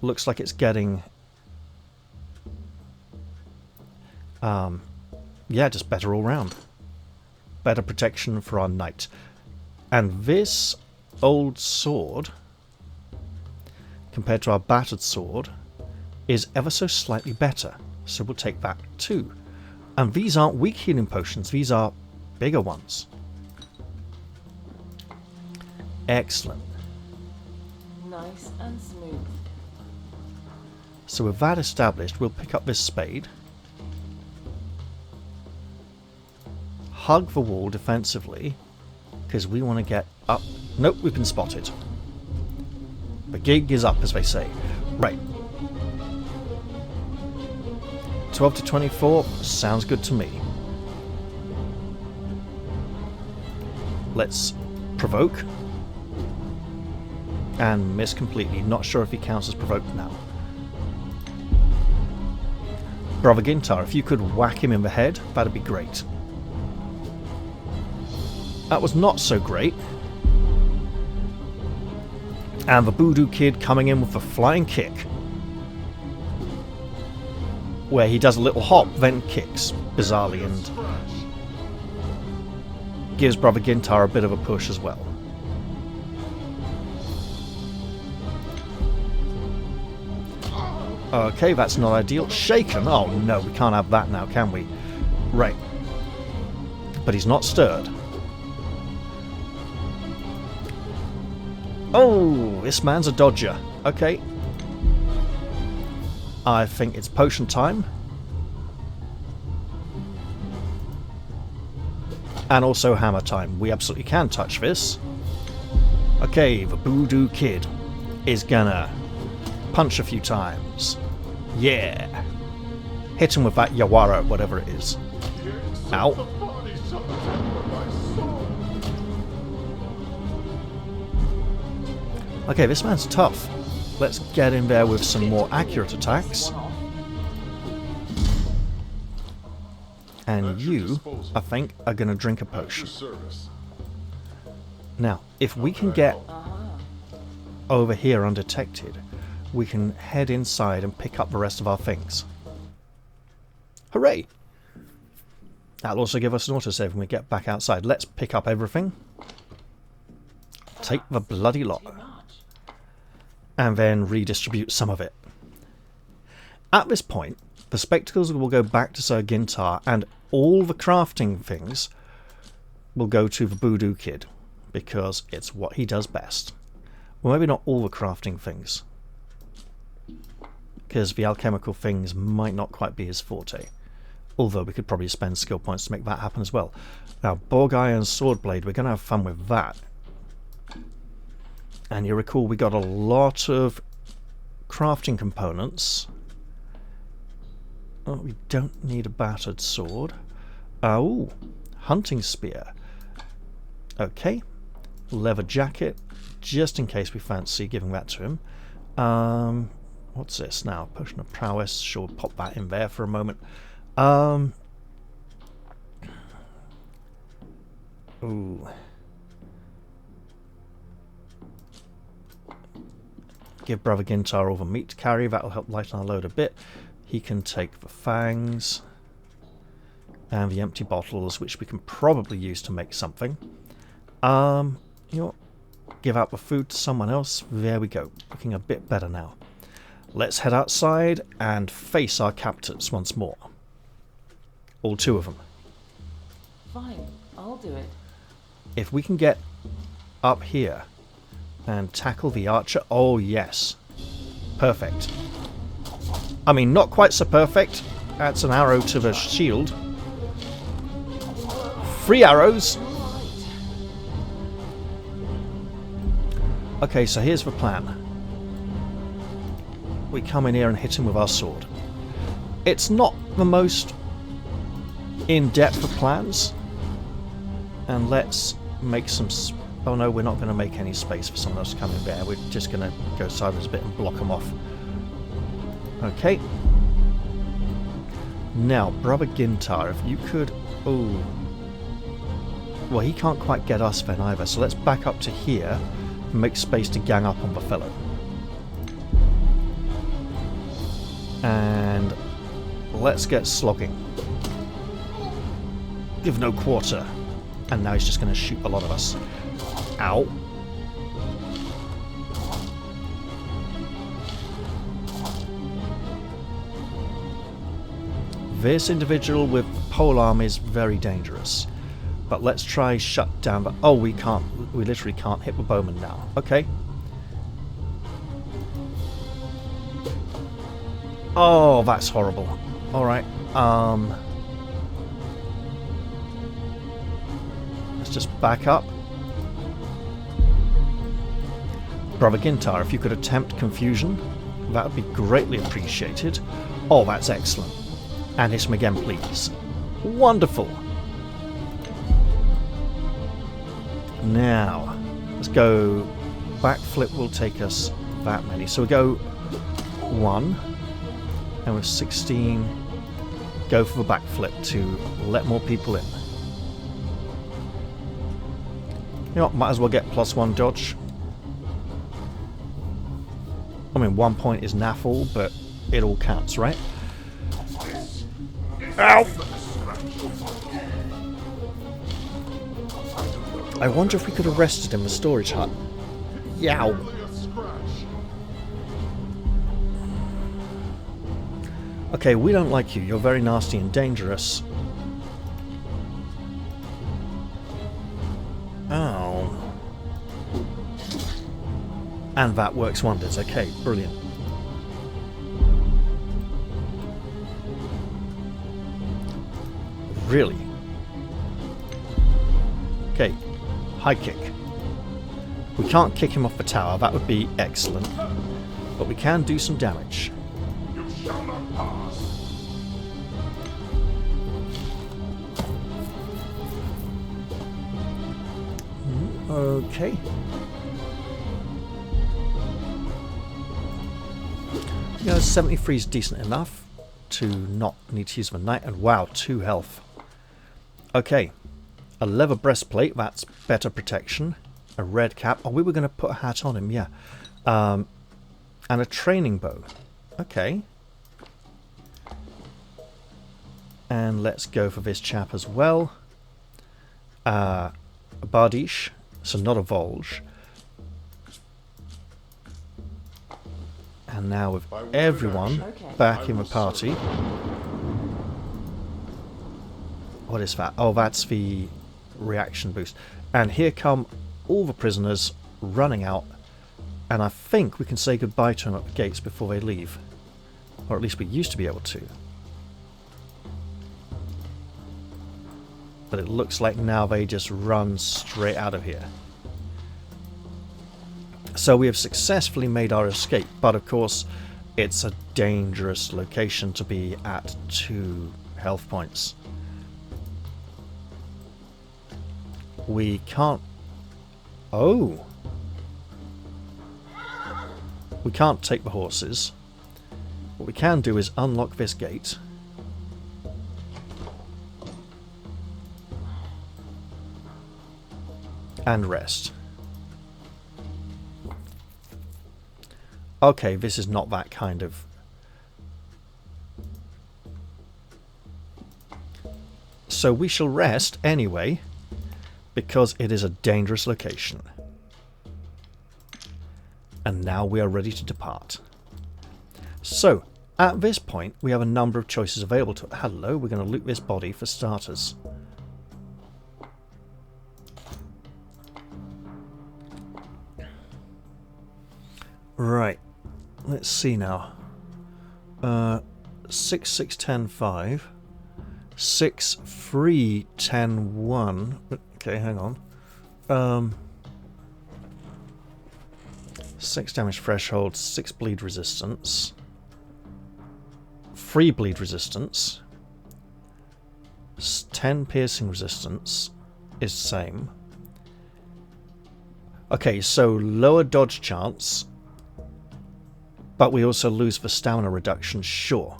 Looks like it's getting... yeah, just better all round. Better protection for our knight. And this old sword, compared to our battered sword, is ever so slightly better. So we'll take that too. And these aren't weak healing potions, these are bigger ones. Excellent. Nice and smooth. So with that established, we'll pick up this spade. Hug the wall defensively, because we want to get up. Nope, we've been spotted. The gig is up, as they say. Right. 12 to 24 sounds good to me. Let's provoke. And miss completely. Not sure if he counts as provoked now. Brother Gintar, if you could whack him in the head, that'd be great. That was not so great. And the Voodoo Kid coming in with a flying kick. Where he does a little hop, then kicks, bizarrely, and gives Brother Gintar a bit of a push as well. Okay, that's not ideal. Shaken? Oh no, we can't have that now, can we? Right. But he's not stirred. Oh, this man's a dodger. Okay. I think it's potion time. And also hammer time. We absolutely can touch this. Okay, the Voodoo Kid is gonna punch a few times. Yeah. Hit him with that Yawara, whatever it is. Ow. Okay, this man's tough. Let's get in there with some more accurate attacks. And you, I think, are going to drink a potion. Now, if we can get over here undetected, we can head inside and pick up the rest of our things. Hooray! That'll also give us an autosave when we get back outside. Let's pick up everything. Take the bloody lot. And then redistribute some of it. At this point, the spectacles will go back to Sir Gintar, and all the crafting things will go to the Voodoo Kid, because it's what he does best. Well, maybe not all the crafting things, because the alchemical things might not quite be his forte. Although we could probably spend skill points to make that happen as well. Now, Borgai and Swordblade, we're going to have fun with that. And you recall we got a lot of crafting components. Oh, we don't need a battered sword. Oh, hunting spear. Okay. Leather jacket, just in case we fancy giving that to him. What's this now? Potion of prowess. Sure, pop that in there for a moment. Ooh. Give Brother Gintar all the meat to carry. That'll help lighten our load a bit. He can take the fangs and the empty bottles, which we can probably use to make something. You know, give out the food to someone else. There we go. Looking a bit better now. Let's head outside and face our captors once more. All two of them. Fine, I'll do it. If we can get up here and tackle the archer. Oh, yes. Perfect. I mean, not quite so perfect. That's an arrow to the shield. 3 arrows. Okay, so here's the plan. We come in here and hit him with our sword. It's not the most in-depth of plans. And let's make some... Oh no, we're not going to make any space for someone else to come in there. We're just going to go sideways a bit and block them off. Okay. Now, Brother Gintar, if you could... Oh. Well, he can't quite get us then either, so let's back up to here and make space to gang up on the fellow. And let's get slogging. Give no quarter. And now he's just going to shoot a lot of us. Ow. This individual with polearm is very dangerous. But let's try shut down the... Oh, we can't. We literally can't hit the bowman now. Okay. Oh, that's horrible. Alright. Let's just back up. Brother Gintar, if you could attempt confusion, that would be greatly appreciated. Oh, that's excellent. And hit him again, please. Wonderful. Now, let's go. Backflip will take us that many. So we go 1, and with 16, go for the backflip to let more people in. You know what, might as well get +1 dodge. I mean, 1 point is naff all, but it all counts, right? Ow! I wonder if we could have rested in the storage hut. Yow! Okay, we don't like you. You're very nasty and dangerous. Oh. And that works wonders. Okay, brilliant. Really? Okay, high kick. We can't kick him off the tower, that would be excellent. But we can do some damage. You shall not pass. Okay. Yeah, 73 is decent enough to not need to use the knight. And wow, 2 health. Okay. A leather breastplate, that's better protection. A red cap. Oh, we were going to put a hat on him, yeah. And a training bow. Okay. And let's go for this chap as well. A bardiche, so not a volge. And now with everyone back in the party. What is that? Oh, that's the reaction boost. And here come all the prisoners running out. And I think we can say goodbye to them at the gates before they leave. Or at least we used to be able to. But it looks like now they just run straight out of here. So we have successfully made our escape, but of course it's a dangerous location to be at 2 health points. We can't... Oh! We can't take the horses. What we can do is unlock this gate. And rest. Okay, this is not that kind of... So we shall rest anyway, because it is a dangerous location. And now we are ready to depart. So, at this point, we have a number of choices available to us. Hello, we're going to loot this body for starters. Right. Let's see now. 6, 6, 10, 5. 6, 3, 10, 1. Okay, hang on. 6 damage threshold, 6 bleed resistance. 3 bleed resistance. 10 piercing resistance is the same. Okay, so lower dodge chance. But we also lose the stamina reduction, sure.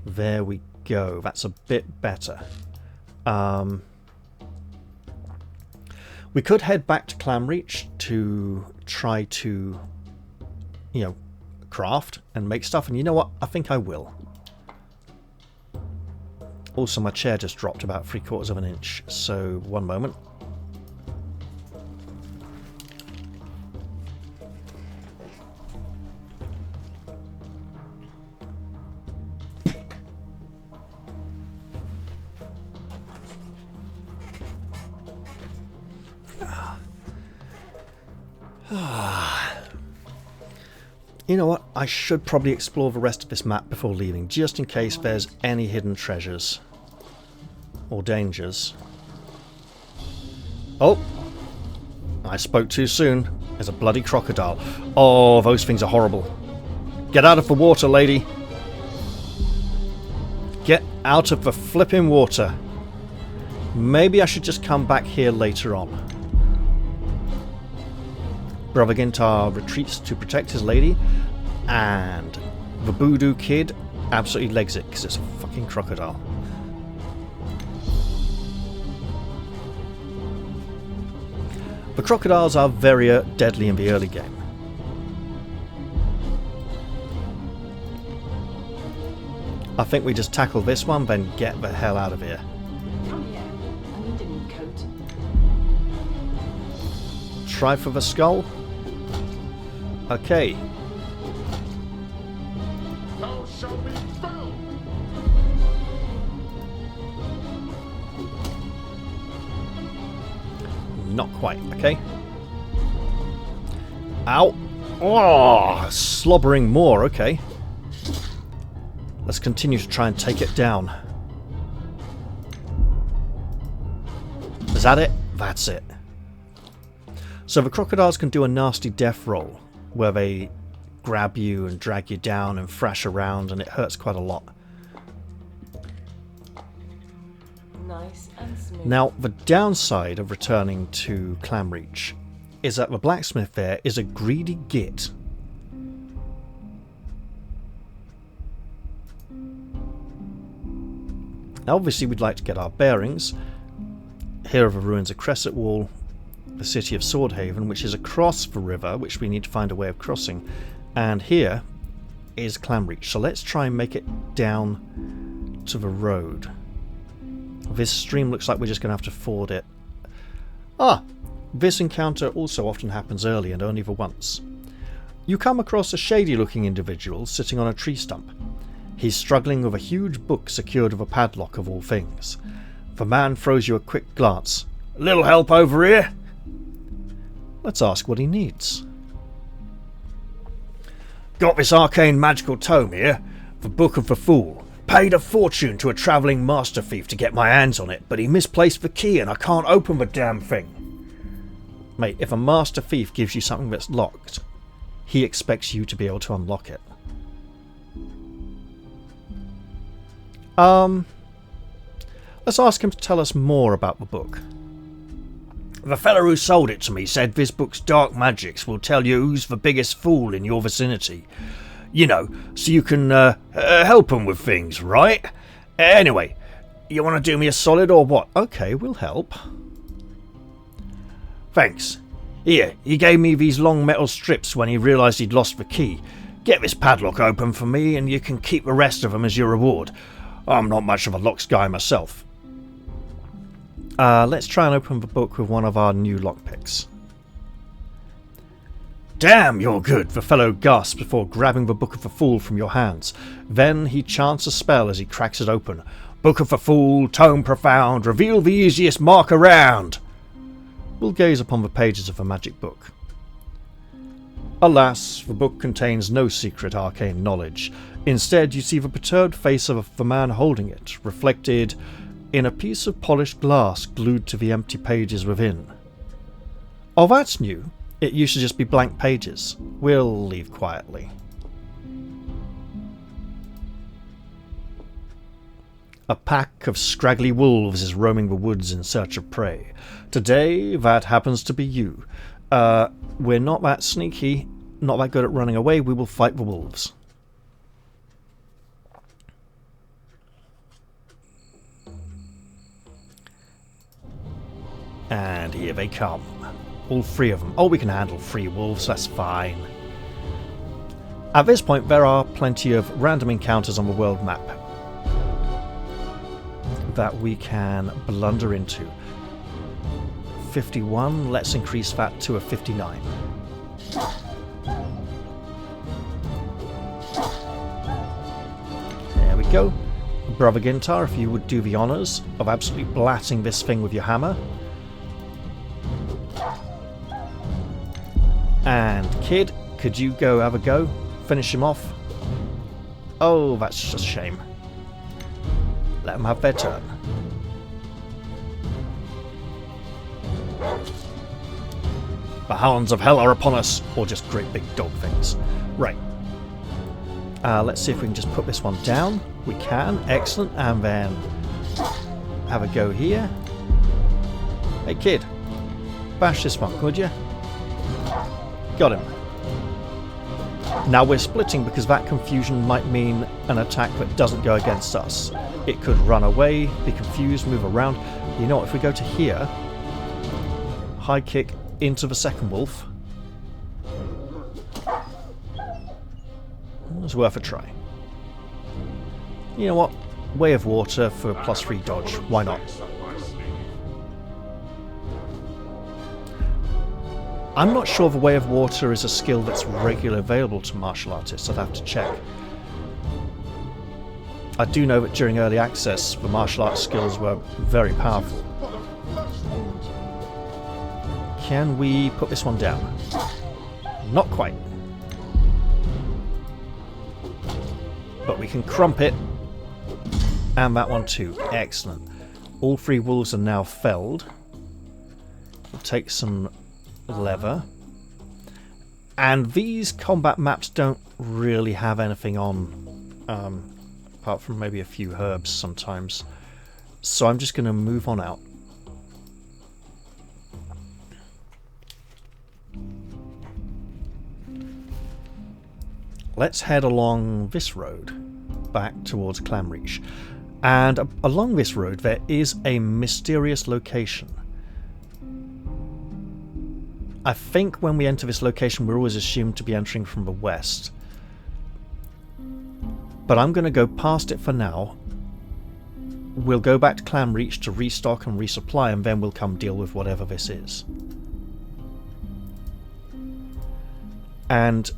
There we go. That's a bit better. We could head back to Clamreach to try to, you know, craft and make stuff. And you know what? I think I will. Also, my chair just dropped about 3/4 of an inch. So, one moment. You know what? I should probably explore the rest of this map before leaving, just in case there's any hidden treasures or dangers. Oh! I spoke too soon. There's a bloody crocodile. Oh, those things are horrible. Get out of the water, lady! Get out of the flipping water. Maybe I should just come back here later on. Brother Gintar retreats to protect his lady, and the Voodoo Kid absolutely legs it because it's a fucking crocodile. The crocodiles are very deadly in the early game. I think we just tackle this one, then get the hell out of here. Come here. I need a new coat. Try for the skull. Okay. Thou shalt be felled. Not quite, okay. Ow! Oh, slobbering more, okay. Let's continue to try and take it down. Is that it? That's it. So the crocodiles can do a nasty death roll, where they grab you and drag you down and thrash around, and it hurts quite a lot. Nice and smooth. Now, the downside of returning to Clamreach is that the blacksmith there is a greedy git. Now, obviously, we'd like to get our bearings. Here are the ruins of Crescent Wall, the city of Swordhaven, which is across the river, which we need to find a way of crossing. And here is Clamreach. So let's try and make it down to the road. This stream looks like we're just going to have to ford it. Ah! This encounter also often happens early and only the once. You come across a shady-looking individual sitting on a tree stump. He's struggling with a huge book secured with a padlock of all things. The man throws you a quick glance. Little help over here? Let's ask what he needs. Got this arcane magical tome here, the Book of the Fool. Paid a fortune to a travelling master thief to get my hands on it, but he misplaced the key and I can't open the damn thing. Mate, if a master thief gives you something that's locked, he expects you to be able to unlock it. Let's ask him to tell us more about the book. The fellow who sold it to me said this book's dark magics will tell you who's the biggest fool in your vicinity. You know, so you can help him with things, right? Anyway, you want to do me a solid or what? Okay, we'll help. Thanks. Here, he gave me these long metal strips when he realised he'd lost the key. Get this padlock open for me and you can keep the rest of them as your reward. I'm not much of a locks guy myself. Let's try and open the book with one of our new lockpicks. Damn, you're good. The fellow gasps before grabbing the Book of the Fool from your hands. Then he chants a spell as he cracks it open. Book of the Fool, tome profound, reveal the easiest mark around. We'll gaze upon the pages of the magic book. Alas, the book contains no secret arcane knowledge. Instead, you see the perturbed face of the man holding it, reflected in a piece of polished glass glued to the empty pages within. Oh, that's new. It used to just be blank pages. We'll leave quietly. A pack of scraggly wolves is roaming the woods in search of prey. Today, that happens to be you. We're not that sneaky, not that good at running away. We will fight the wolves. And here they come. All three of them. Oh, we can handle 3 wolves, that's fine. At this point, there are plenty of random encounters on the world map that we can blunder into. 51, let's increase that to a 59. There we go. Brother Gintar, if you would do the honours of absolutely blatting this thing with your hammer. And Kid, could you go have a go? Finish him off? Oh, that's just a shame. Let them have their turn. The hounds of hell are upon us, or just great big dog things. Right. Let's see if we can just put this one down. We can. Excellent. And then have a go here. Hey, Kid. Bash this one, could you? Got him. Now we're splitting because that confusion might mean an attack that doesn't go against us. It could run away, be confused, move around. You know what, if we go to here, high kick into the second wolf, it's worth a try. You know what, Way of Water for +3 dodge, why not? I'm not sure the Way of Water is a skill that's regularly available to martial artists. I'd have to check. I do know that during early access, the martial arts skills were very powerful. Can we put this one down? Not quite. But we can crump it. And that one too. Excellent. All 3 wolves are now felled. take some leather. And these combat maps don't really have anything on, apart from maybe a few herbs sometimes. So I'm just going to move on out. Let's head along this road back towards Clamreach. And along this road there is a mysterious location. I think when we enter this location we're always assumed to be entering from the west. But I'm going to go past it for now. We'll go back to Clamreach to restock and resupply, and then we'll come deal with whatever this is. And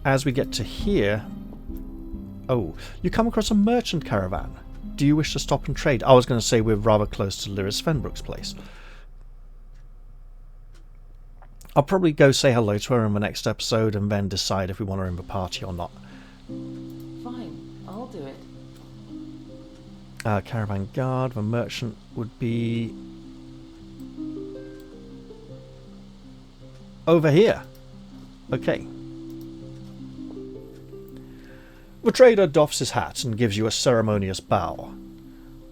as we get to here... Oh, you come across a merchant caravan. Do you wish to stop and trade? I was going to say we're rather close to Lyra Svenbrook's place. I'll probably go say hello to her in the next episode and then decide if we want her in the party or not. Fine, I'll do it. Caravan guard, the merchant would be... over here. Okay. The trader doffs his hat and gives you a ceremonious bow.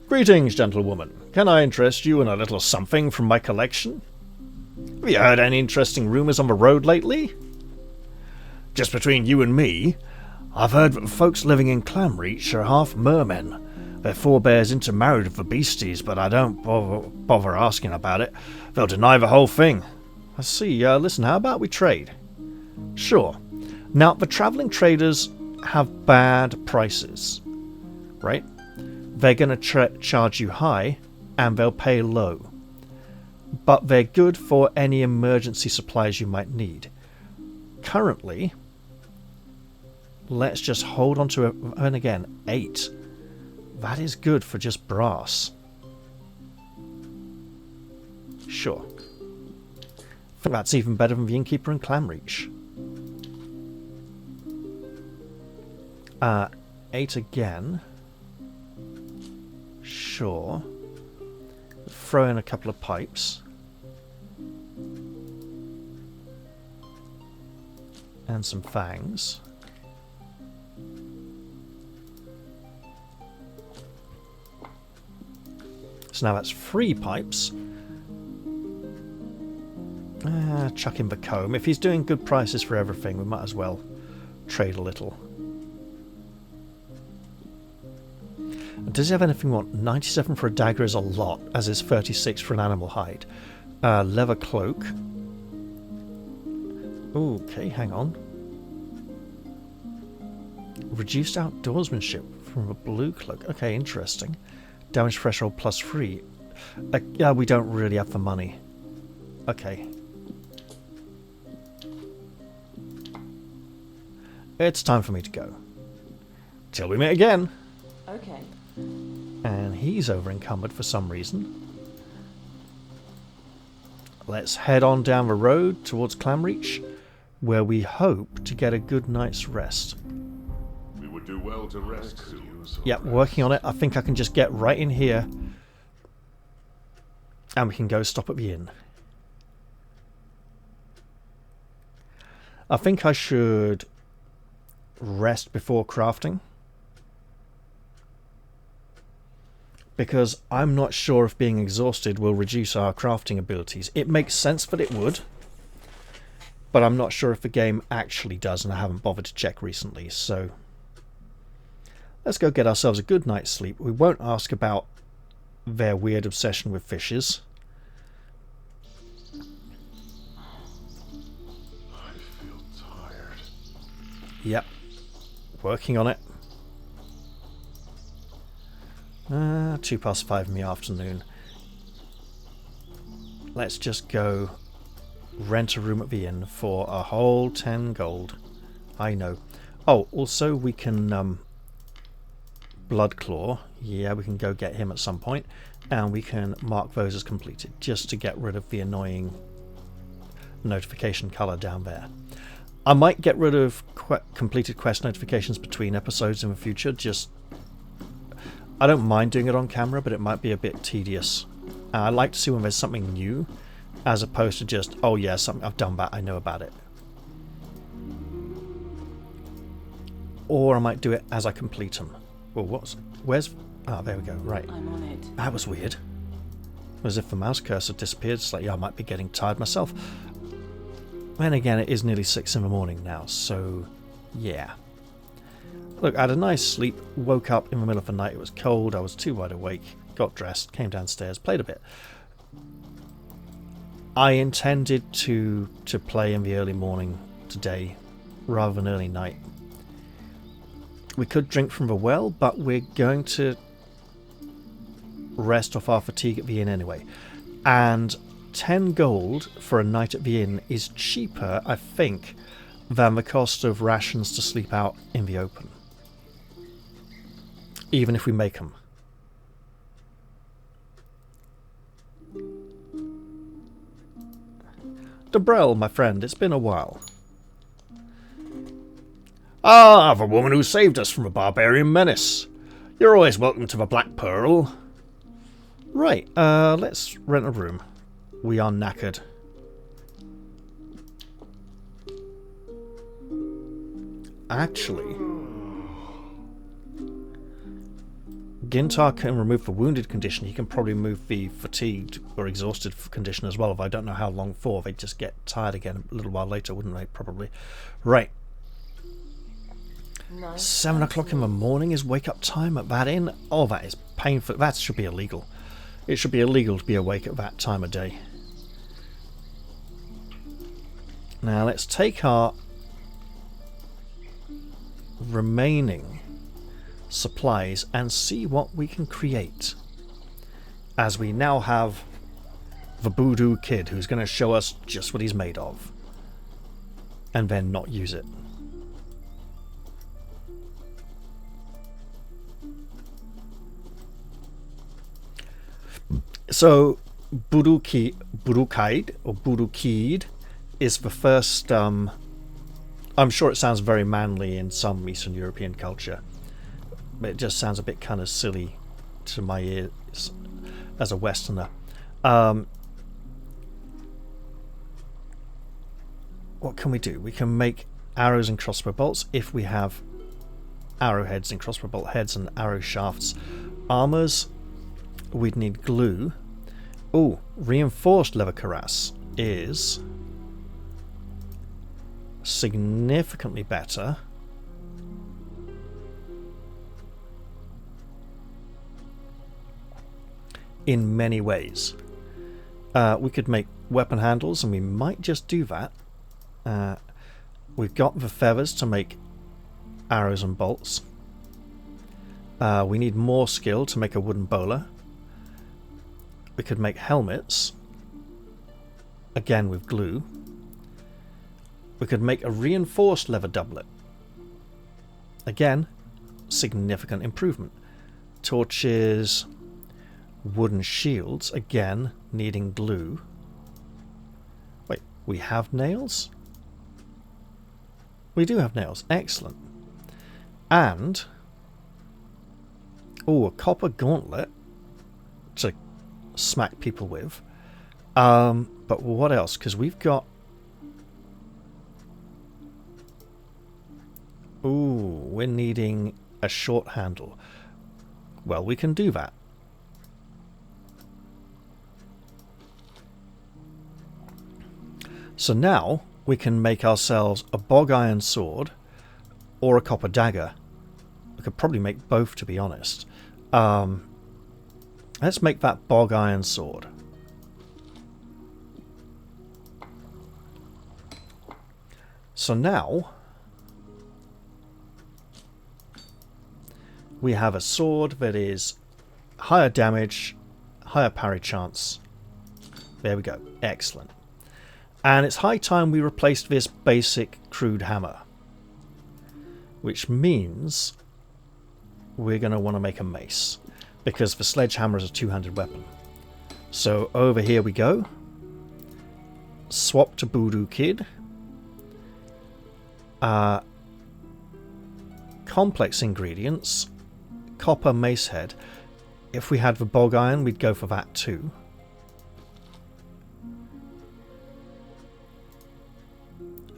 Greetings, gentlewoman. Can I interest you in a little something from my collection? Have you heard any interesting rumours on the road lately? Just between you and me, I've heard that the folks living in Clamreach are half mermen. Their forebears intermarried with the beasties, but I don't bother asking about it. They'll deny the whole thing. I see. Listen, how about we trade? Sure. Now, the travelling traders have bad prices, right? They're going to charge you high, and they'll pay low. But they're good for any emergency supplies you might need. Currently, let's just hold on to it. And again, 8. That is good for just brass. Sure. I think that's even better than the innkeeper in Clamreach. 8 again. Sure. Throw in a couple of pipes. And some fangs. So now that's 3 pipes. Chuck in the comb. If he's doing good prices for everything, we might as well trade a little. Does he have anything we want? 97 for a dagger is a lot, as is 36 for an animal hide. Leather cloak. Okay, hang on. Reduced outdoorsmanship from a blue cloak. Okay, interesting. Damage threshold +3. Yeah, we don't really have the money. Okay. It's time for me to go. Till we meet again. Okay. And he's over encumbered for some reason. Let's head on down the road towards Clamreach, where we hope to get a good night's rest. We would do well to rest soon. Yep, working on it. I think I can just get right in here. And we can go stop at the inn. I think I should rest before crafting. Because I'm not sure if being exhausted will reduce our crafting abilities. It makes sense that it would. But I'm not sure if the game actually does, and I haven't bothered to check recently, so... Let's go get ourselves a good night's sleep. We won't ask about their weird obsession with fishes. I feel tired. Yep. Working on it. 5:02 in the afternoon. Let's just go rent a room at the inn for a whole 10 gold. I know. Oh, also we can Bloodclaw. Yeah, we can go get him at some point, and we can mark those as completed just to get rid of the annoying notification colour down there. I might get rid of completed quest notifications between episodes in the future. Just I don't mind doing it on camera, but it might be a bit tedious I like to see when there's something new, as opposed to just, oh yeah, something I've done that, I know about it. Or I might do it as I complete them. Well, where's... Ah, there we go, right. I'm on it. That was weird. As if the mouse cursor disappeared. It's like, yeah, I might be getting tired myself. Then again, it is nearly 6 in the morning now, so yeah. Look, I had a nice sleep, woke up in the middle of the night, it was cold, I was too wide awake, got dressed, came downstairs, played a bit. I intended to play in the early morning today, rather than early night. We could drink from the well, but we're going to rest off our fatigue at the inn anyway. And 10 gold for a night at the inn is cheaper, I think, than the cost of rations to sleep out in the open. Even if we make them. Debrel, my friend, it's been a while. Ah, the woman who saved us from a barbarian menace. You're always welcome to the Black Pearl. Right, let's rent a room. We are knackered. Actually, Gintar can remove the wounded condition. He can probably remove the fatigued or exhausted condition as well. If I don't know how long for, they'd just get tired again a little while later, wouldn't they? Probably. Right. Nice. 7 o'clock in the morning is wake up time at that inn. Oh, that is painful. That should be illegal. It should be illegal to be awake at that time of day. Now let's take our remaining supplies and see what we can create. As we now have the Voodoo Kid who's going to show us just what he's made of. And then not use it. So, Burukaid, or Burukid, is the first, I'm sure it sounds very manly in some Eastern European culture, but it just sounds a bit kind of silly to my ears as a Westerner. What can we do? We can make arrows and crossbow bolts if we have arrowheads and crossbow bolt heads and arrow shafts. Armors, we'd need glue. Oh, reinforced leather cuirass is significantly better. In many ways. We could make weapon handles, and we might just do that. We've got the feathers to make arrows and bolts. We need more skill to make a wooden bowler. We could make helmets, again with glue. We could make a reinforced leather doublet. Again, significant improvement. Torches, wooden shields, again needing glue. Wait, we have nails? We do have nails, excellent. And, oh, a copper gauntlet to smack people with. But what else? Because we've got... Ooh, we're needing a short handle. Well, we can do that. So now we can make ourselves a bog iron sword or a copper dagger. We could probably make both, to be honest. Let's make that bog iron sword. So now we have a sword that is higher damage, higher parry chance. There we go. Excellent. And it's high time we replaced this basic crude hammer. Which means we're going to want to make a mace. Because the sledgehammer is a two-handed weapon. So over here we go. Swap to Voodoo Kid. Complex ingredients. Copper mace head. If we had the bog iron, we'd go for that too.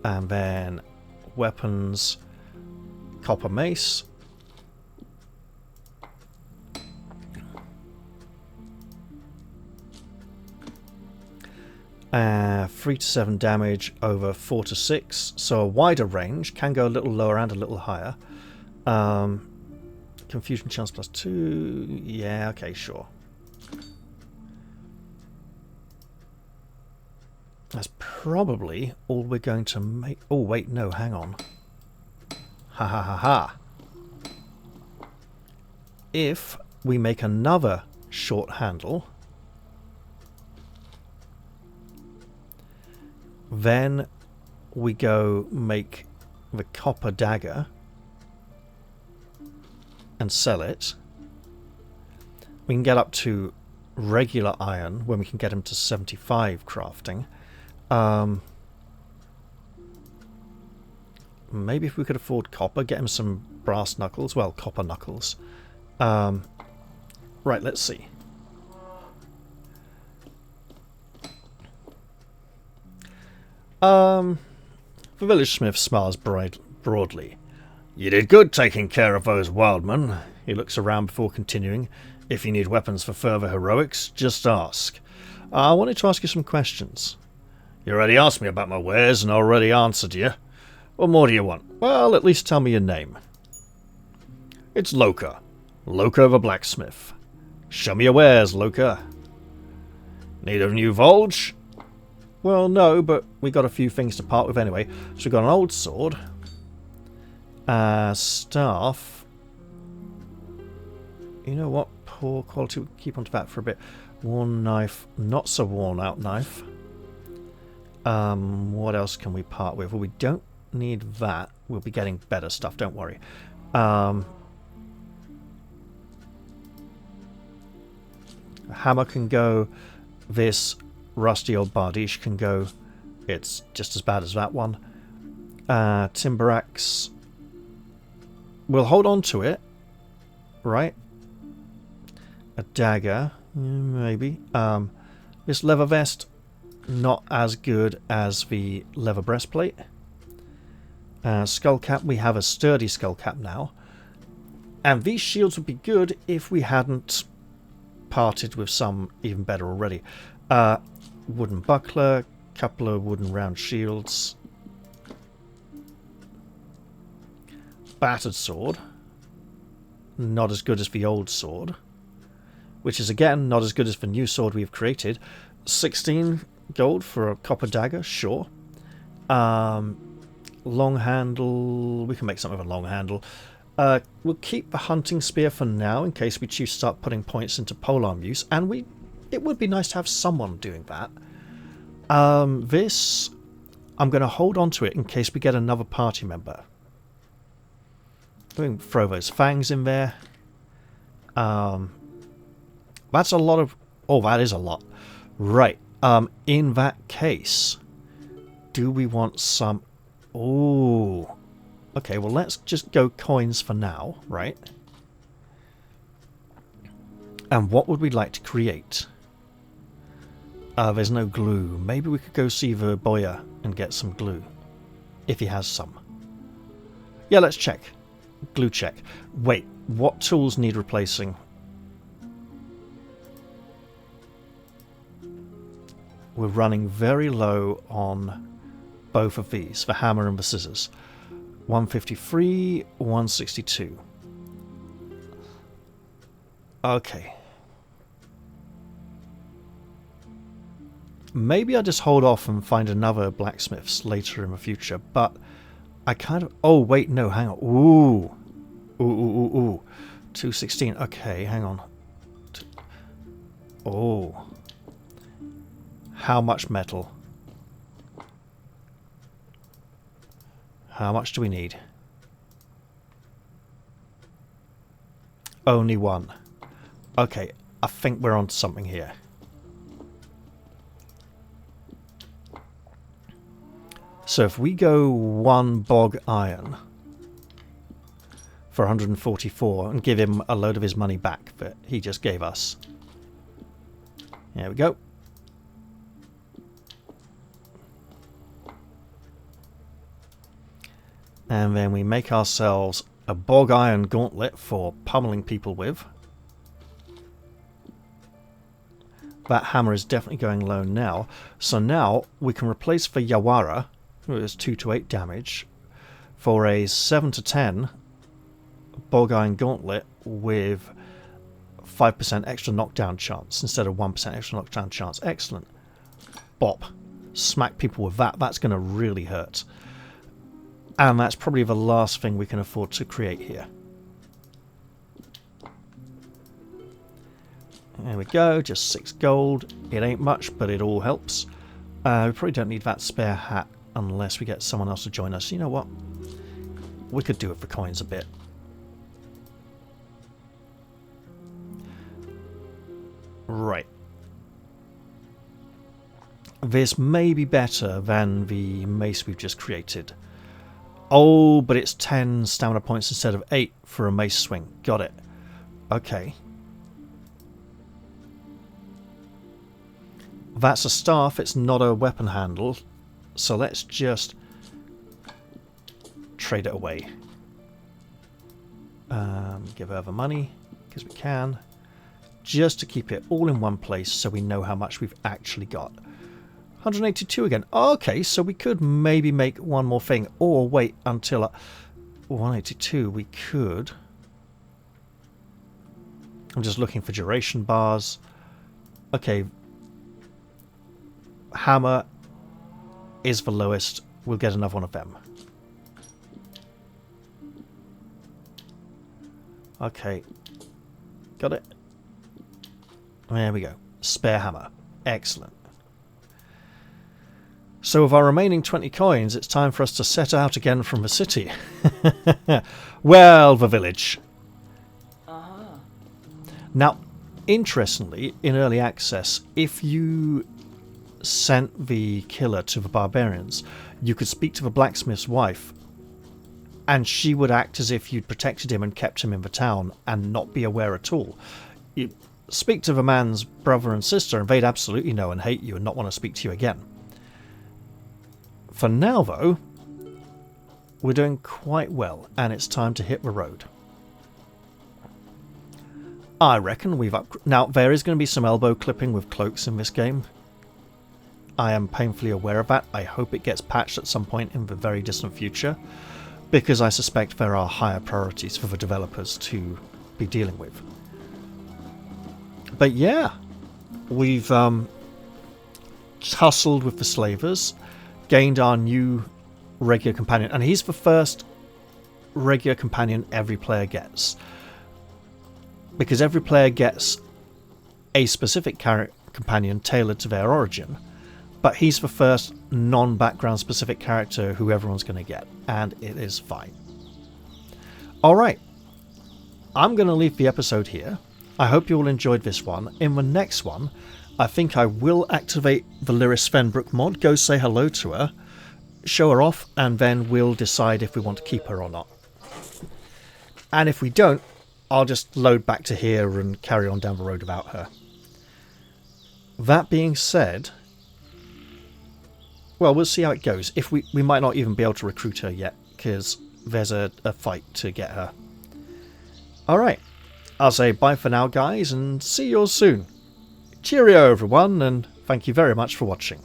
And then weapons, copper mace. Uh, 3 to 7 damage over 4 to 6, so a wider range, can go a little lower and a little higher. Confusion chance plus 2, yeah, okay, sure. That's probably all we're going to make. Oh wait, no, hang on. Ha ha ha ha. If we make another short handle, then we go make the copper dagger and sell it. We can get up to regular iron when we can get him to 75 crafting. Maybe if we could afford copper, get him some brass knuckles. Well, copper knuckles. Right, let's see. The village smith smiles broadly. You did good taking care of those wildmen. He looks around before continuing. If you need weapons for further heroics, just ask. I wanted to ask you some questions. You already asked me about my wares and I already answered you. What more do you want? Well, at least tell me your name. It's Loka. Loka the blacksmith. Show me your wares, Loka. Need a new Volge? Well, no, but we got a few things to part with anyway. So we've got an old sword. Staff. You know what? Poor quality. We'll keep on to that for a bit. Worn knife. Not so worn out knife. What else can we part with? Well, we don't need that. We'll be getting better stuff, don't worry. Hammer can go. This rusty old bardiche can go. It's just as bad as that one. Timber axe. We'll hold on to it. Right? A dagger. Maybe. This leather vest. Not as good as the leather breastplate. Skull cap. We have a sturdy skull cap now. And these shields would be good if we hadn't parted with some even better already. Wooden buckler. Couple of wooden round shields. Battered sword. Not as good as the old sword. Which is again not as good as the new sword we've created. 16 gold for a copper dagger, sure. Long handle. We can make something of a long handle. We'll keep the hunting spear for now in case we choose to start putting points into polearm use. And it would be nice to have someone doing that. This, I'm going to hold on to it in case we get another party member. We can throw those fangs in there. That's a lot of... Oh, that is a lot. Right. In that case, do we want some... Oh. Okay, well, let's just go coins for now, right? And what would we like to create? There's no glue. Maybe we could go see the boya and get some glue. If he has some. Yeah, let's check. Glue check. Wait, what tools need replacing? We're running very low on both of these, the hammer and the scissors. 153, 162. Okay. Maybe I'll just hold off and find another blacksmiths later in the future, but I kind of... Oh, wait, no, hang on. Ooh. Ooh. 216. Okay, hang on. Oh. How much metal? How much do we need? Only one. Okay, I think we're on something here. So if we go one bog iron for 144 and give him a load of his money back that he just gave us. There we go. And then we make ourselves a bog iron gauntlet for pummeling people with. That hammer is definitely going low now. So now we can replace the Yawara, who is 2 to 8 damage, for a 7 to 10 bog iron gauntlet with 5% extra knockdown chance instead of 1% extra knockdown chance. Excellent. Bop. Smack people with that. That's going to really hurt. And that's probably the last thing we can afford to create here. There we go. Just 6 gold. It ain't much, but it all helps. We probably don't need that spare hat unless we get someone else to join us. You know what? We could do it for coins a bit. Right. This may be better than the mace we've just created. Oh, but it's 10 stamina points instead of 8 for a mace swing. Got it. Okay. That's a staff, it's not a weapon handle. So let's just trade it away. Give her the money, because we can. Just to keep it all in one place so we know how much we've actually got. 182 again. Okay, so we could maybe make one more thing. Or wait until 182 we could. I'm just looking for duration bars. Okay. Hammer is the lowest. We'll get another one of them. Okay. Got it. There we go. Spare hammer. Excellent. So with our remaining 20 coins, it's time for us to set out again from the city. Well, the village. Now, interestingly, in early access, if you sent the killer to the barbarians, you could speak to the blacksmith's wife, and she would act as if you'd protected him and kept him in the town and not be aware at all. You speak to the man's brother and sister, and they'd absolutely know and hate you and not want to speak to you again. For now, though, we're doing quite well, and it's time to hit the road. I reckon we've now, there is going to be some elbow clipping with cloaks in this game. I am painfully aware of that. I hope it gets patched at some point in the very distant future, because I suspect there are higher priorities for the developers to be dealing with. But yeah, we've tussled with the slavers, gained our new regular companion, and he's the first regular companion every player gets, because every player gets a specific companion tailored to their origin, but he's the first non-background specific character who everyone's going to get, and it is fine. Alright, I'm going to leave the episode here. I hope you all enjoyed this one. In the next one, I think I will activate the Lyris Svenbrook mod, go say hello to her, show her off, and then we'll decide if we want to keep her or not. And if we don't, I'll just load back to here and carry on down the road without her. That being said, well, we'll see how it goes. If we might not even be able to recruit her yet, because there's a fight to get her. Alright, I'll say bye for now, guys, and see you all soon. Cheerio, everyone, and thank you very much for watching.